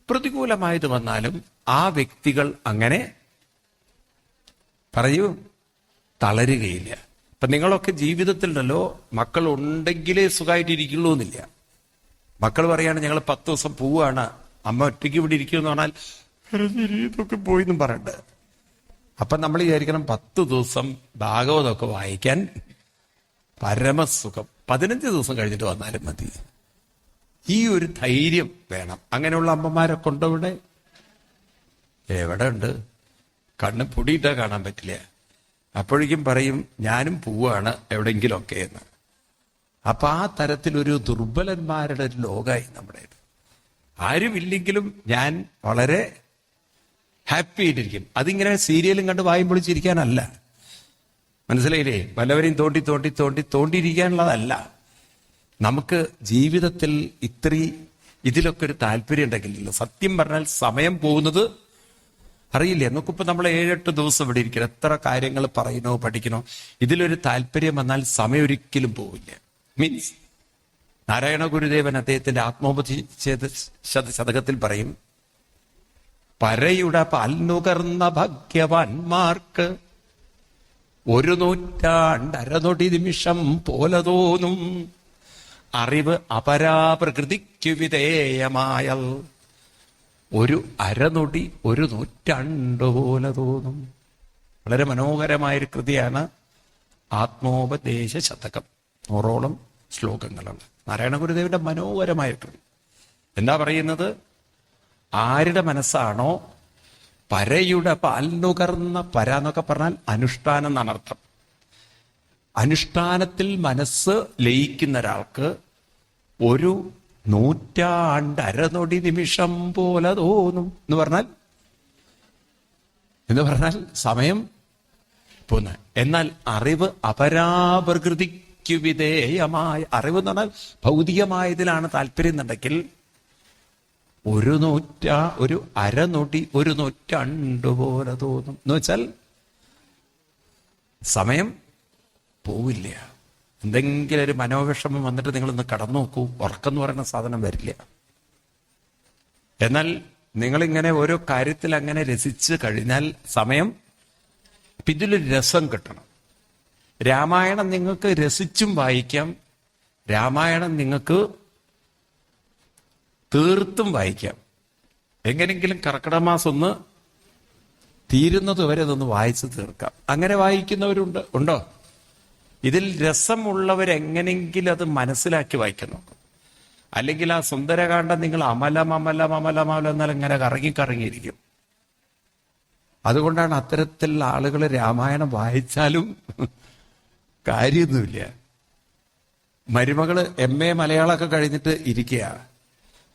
പ്രതികൂലമായത് വന്നാലും ആ വ്യക്തികൾ അങ്ങനെ പറയൂ തളരുകയില്ല. ഇപ്പൊ നിങ്ങളൊക്കെ ജീവിതത്തിലുണ്ടല്ലോ, മക്കൾ ഉണ്ടെങ്കിലേ സുഖമായിട്ടിരിക്കുള്ളൂ എന്നില്ല. മക്കൾ പറയാണ് ഞങ്ങൾ 10 ദിവസം പോവാണ്, അമ്മ ഒറ്റയ്ക്ക് ഇവിടെ ഇരിക്കുമെന്ന് പറഞ്ഞാൽ ഇതൊക്കെ പോയിന്നും പറയണ്ട്. അപ്പൊ നമ്മൾ വിചാരിക്കണം 10 ദിവസം ഭാഗവതമൊക്കെ വായിക്കാൻ പരമസുഖം, 15 ദിവസം കഴിഞ്ഞിട്ട് വന്നാലും മതി. ഈ ഒരു ധൈര്യം വേണം. അങ്ങനെയുള്ള അമ്മമാരൊക്കെ ഉണ്ടോ ഇവിടെ? എവിടെ ഉണ്ട്? കണ്ണ് പൊടിയിട്ടാ കാണാൻ പറ്റില്ല. അപ്പോഴേക്കും പറയും ഞാനും പോവാണ് എവിടെയെങ്കിലുമൊക്കെ എന്ന്. അപ്പൊ ആ തരത്തിലൊരു ദുർബലന്മാരുടെ ഒരു ലോകമായി നമ്മുടെ. ആരുമില്ലെങ്കിലും ഞാൻ വളരെ ഹാപ്പി ആയിട്ടിരിക്കും. അതിങ്ങനെ സീരിയലും കണ്ട് വായും പൊളിച്ചിരിക്കാനല്ല, മനസ്സിലായില്ലേ? പലവരെയും തോണ്ടിയിരിക്കാനുള്ളതല്ല. നമുക്ക് ജീവിതത്തിൽ ഇതിലൊക്കെ ഒരു താല്പര്യം ഉണ്ടെങ്കിലല്ലോ. സത്യം പറഞ്ഞാൽ സമയം പോകുന്നത് അറിയില്ല. നമുക്കിപ്പോ നമ്മൾ 7-8 ദിവസം ഇവിടെ ഇരിക്കണം, എത്ര കാര്യങ്ങൾ പറയണോ പഠിക്കണോ. ഇതിലൊരു താല്പര്യം വന്നാൽ സമയം ഒരിക്കലും പോവില്ല. മീൻസ് നാരായണ ഗുരുദേവൻ അദ്ദേഹത്തിന്റെ ആത്മോപതി ശതകത്തിൽ പറയും, പരയുടെ പാൽനുകർന്ന ഭാഗ്യവാന്മാർക്ക് 100 അരനൊടി നിമിഷം പോലെ തോന്നും, അറിവ് അപരാപ്രകൃതിക്കു വിധേയമായൽ 1 അരനൊടി 100 പോലെ തോന്നും. വളരെ മനോഹരമായൊരു കൃതിയാണ് ആത്മോപദേശ ശതകം. 100ഓളം ശ്ലോകങ്ങളുണ്ട്. നാരായണ ഗുരുദേവന്റെ മനോഹരമായ കൃതി. എന്താ പറയുന്നത്? ആരുടെ മനസ്സാണോ പരയുടെ പാൽനുകർന്ന, പര എന്നൊക്കെ പറഞ്ഞാൽ അനുഷ്ഠാനം എന്നാണ് അർത്ഥം. അനുഷ്ഠാനത്തിൽ മനസ്സ് ലയിക്കുന്ന ഒരാൾക്ക് 100 അരനൊടി നിമിഷം പോലെ തോന്നും എന്ന് പറഞ്ഞാൽ സമയം പോന്ന. എന്നാൽ അറിവ് അപരാപ്രകൃതിക്കു വിധേയമായ അറിവ് എന്ന് പറഞ്ഞാൽ ഭൗതികമായതിലാണ് താല്പര്യം എന്നുണ്ടെങ്കിൽ 100 അരനൊടി 100 പോലെ തോന്നും എന്ന് വെച്ചാൽ സമയം പോവില്ല. എന്തെങ്കിലും ഒരു മനോവിഷമം വന്നിട്ട് നിങ്ങളൊന്ന് കടന്നു നോക്കൂ, ഉറക്കം എന്ന് പറയുന്ന സാധനം വരില്ല. എന്നാൽ നിങ്ങളിങ്ങനെ ഓരോ കാര്യത്തിൽ അങ്ങനെ രസിച്ച് കഴിഞ്ഞാൽ സമയം, ഇതിലൊരു രസം കിട്ടണം. രാമായണം നിങ്ങൾക്ക് രസിച്ചും വായിക്കാം, രാമായണം നിങ്ങൾക്ക് തീർത്തും വായിക്കാം. എങ്ങനെങ്കിലും കർക്കിടക മാസം ഒന്ന് തീരുന്നത് വരെ അതൊന്ന് വായിച്ച് തീർക്കാം. അങ്ങനെ വായിക്കുന്നവരുണ്ട്, ഉണ്ടോ? ഇതിൽ രസമുള്ളവരെങ്ങനെങ്കിലും അത് മനസ്സിലാക്കി വായിക്കാൻ നോക്കും. അല്ലെങ്കിൽ ആ സുന്ദരകാന്ഡം നിങ്ങൾ അമലം എന്നാൽ ഇങ്ങനെ കറങ്ങിയിരിക്കും. അതുകൊണ്ടാണ് അത്തരത്തിലുള്ള ആളുകൾ രാമായണം വായിച്ചാലും കാര്യമൊന്നുമില്ല. മരുമകള് MA മലയാളമൊക്കെ കഴിഞ്ഞിട്ട് ഇരിക്കുക.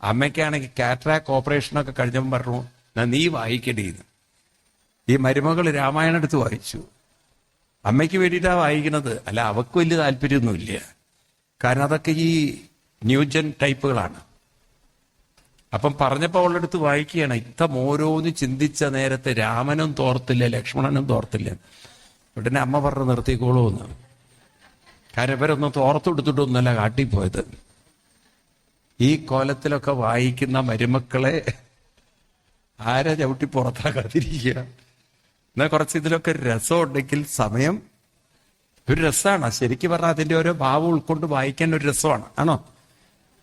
അമ്മയ്ക്കാണെങ്കിൽ കാറ്ററാക്ട് ഓപ്പറേഷനൊക്കെ കഴിഞ്ഞപ്പോൾ പറഞ്ഞു, നീ വായിക്കടീന്ന്. ഈ മരുമകൾ രാമായണം എടുത്ത് വായിച്ചു. അമ്മയ്ക്ക് വേണ്ടിയിട്ടാണ് വായിക്കുന്നത്, അല്ല അവക്ക് വലിയ താല്പര്യമൊന്നുമില്ല. കാരണം അതൊക്കെ ഈ ന്യൂജൻ ടൈപ്പുകളാണ്. അപ്പം പറഞ്ഞപ്പോ അവളുടെ അടുത്ത് വായിക്കുകയാണ്, ഇത്തം ഓരോന്ന് ചിന്തിച്ച നേരത്തെ രാമനും തോർത്തില്ല, ലക്ഷ്മണനും തോർത്തില്ല. ഉടനെ അമ്മ പറഞ്ഞു നിർത്തിക്കോളൂ എന്ന്. കാരണം ഇവരൊന്നും തോർത്തെടുത്തിട്ടൊന്നുമല്ല കാട്ടിപ്പോയത്. ഈ കോലത്തിലൊക്കെ വായിക്കുന്ന മരുമക്കളെ ആരെ ചവിട്ടി പുറത്താക്കാതിരിക്കുക. എന്നാൽ കുറച്ച് ഇതിലൊക്കെ ഒരു രസം ഉണ്ടെങ്കിൽ സമയം ഒരു രസമാണ്. ശരിക്കും പറഞ്ഞാൽ അതിന്റെ ഓരോ ഭാവം ഉൾക്കൊണ്ട് വായിക്കാൻ ഒരു രസമാണ്. ആണോ?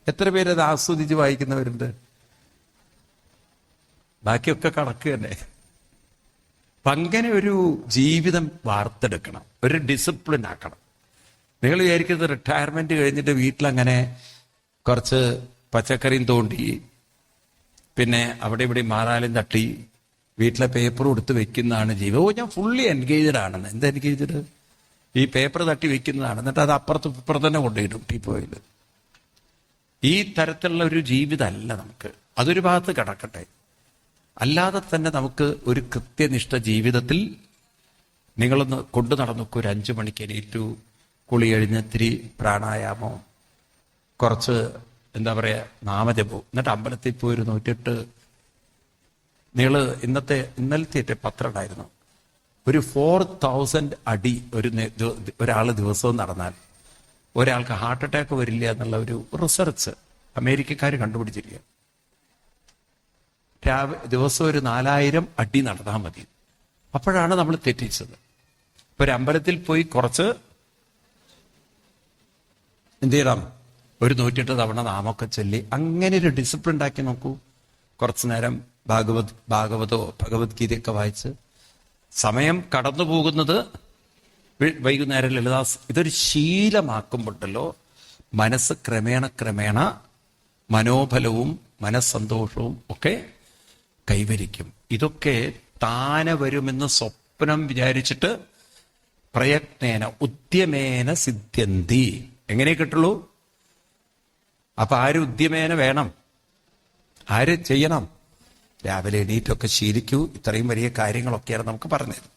എത്ര പേര് അത് ആസ്വദിച്ച് വായിക്കുന്നവരുണ്ട്? ബാക്കിയൊക്കെ കണക്ക് തന്നെ. അപ്പൊ അങ്ങനെ ഒരു ജീവിതം വാർത്തെടുക്കണം, ഒരു ഡിസിപ്ലിൻ ആക്കണം. നിങ്ങൾ വിചാരിക്കുന്നത് റിട്ടയർമെന്റ് കഴിഞ്ഞിട്ട് വീട്ടിലങ്ങനെ കുറച്ച് പച്ചക്കറിയും തോണ്ടി പിന്നെ അവിടെ ഇവിടെ മാറാലും തട്ടി വീട്ടിലെ പേപ്പർ കൊടുത്ത് വെക്കുന്നതാണ് ജീവിതം. ഞാൻ ഫുള്ളി എൻഗേജ്ഡ് ആണെന്ന്. എന്താ എൻഗേജ്ഡ്? ഈ പേപ്പർ തട്ടി വെക്കുന്നതാണ്, എന്നിട്ട് അത് ഇപ്പുറത്ത് തന്നെ കൊണ്ടുപോയിടും ടീപ്പോയിൽ. ഈ തരത്തിലുള്ള ഒരു ജീവിതമല്ല നമുക്ക്. അതൊരു ഭാഗത്ത് കിടക്കട്ടെ. അല്ലാതെ തന്നെ നമുക്ക് ഒരു കൃത്യനിഷ്ഠ ജീവിതത്തിൽ നിങ്ങളൊന്ന് കൊണ്ടു നടന്നൊക്കെ ഒരു 5 മണിക്ക് എണീറ്റു, കുളി കഴിഞ്ഞ് ഇത്തിരി പ്രാണായാമോ, കുറച്ച് എന്താ പറയാ നാമജപവും, എന്നിട്ട് അമ്പലത്തിൽ പോയി ഒരു 108. നിങ്ങൾ ഇന്നലത്തെ പത്രം ഉണ്ടായിരുന്നു, ഒരു 4000 അടി ഒരാൾ ദിവസവും നടന്നാൽ ഒരാൾക്ക് ഹാർട്ട് അറ്റാക്ക് വരില്ല എന്നുള്ള ഒരു റിസർച്ച് അമേരിക്കക്കാർ കണ്ടുപിടിച്ചിരിക്കുക. ദിവസം ഒരു 4000 അടി നടന്നാൽ മതി. അപ്പോഴാണ് നമ്മൾ തെറ്റിച്ചത്. ഇപ്പൊ ഒരു അമ്പലത്തിൽ പോയി കുറച്ച് എന്ത് ചെയ്യണം, ഒരു 108 തവണ നാമൊക്കെ ചൊല്ലി അങ്ങനെ ഒരു ഡിസിപ്ലിൻ ഉണ്ടാക്കി നോക്കൂ. കുറച്ചു നേരം ഭാഗവതോ ഭഗവത്ഗീതയൊക്കെ വായിച്ച് സമയം കടന്നു പോകുന്നത് വൈകുന്നേരം ലളിതാസ്. ഇതൊരു ശീലമാക്കുമ്പോഴല്ലോ മനസ്സ് ക്രമേണ മനോബലവും മനസ്സന്തോഷവും ഒക്കെ കൈവരിക്കും. ഇതൊക്കെ താനെ വരുമെന്ന് സ്വപ്നം വിചാരിച്ചിട്ട് പ്രയത്നേന ഉദ്യമേന സിദ്ധ്യന്തി. എങ്ങനെ കിട്ടുള്ളൂ? അപ്പൊ ആര് ഉദ്യമേന വേണം? ആര് ചെയ്യണം? രാവിലെ എണീറ്റൊക്കെ ശീലിക്കൂ. ഇത്രയും വലിയ കാര്യങ്ങളൊക്കെയാണ് നമുക്ക് പറഞ്ഞത്.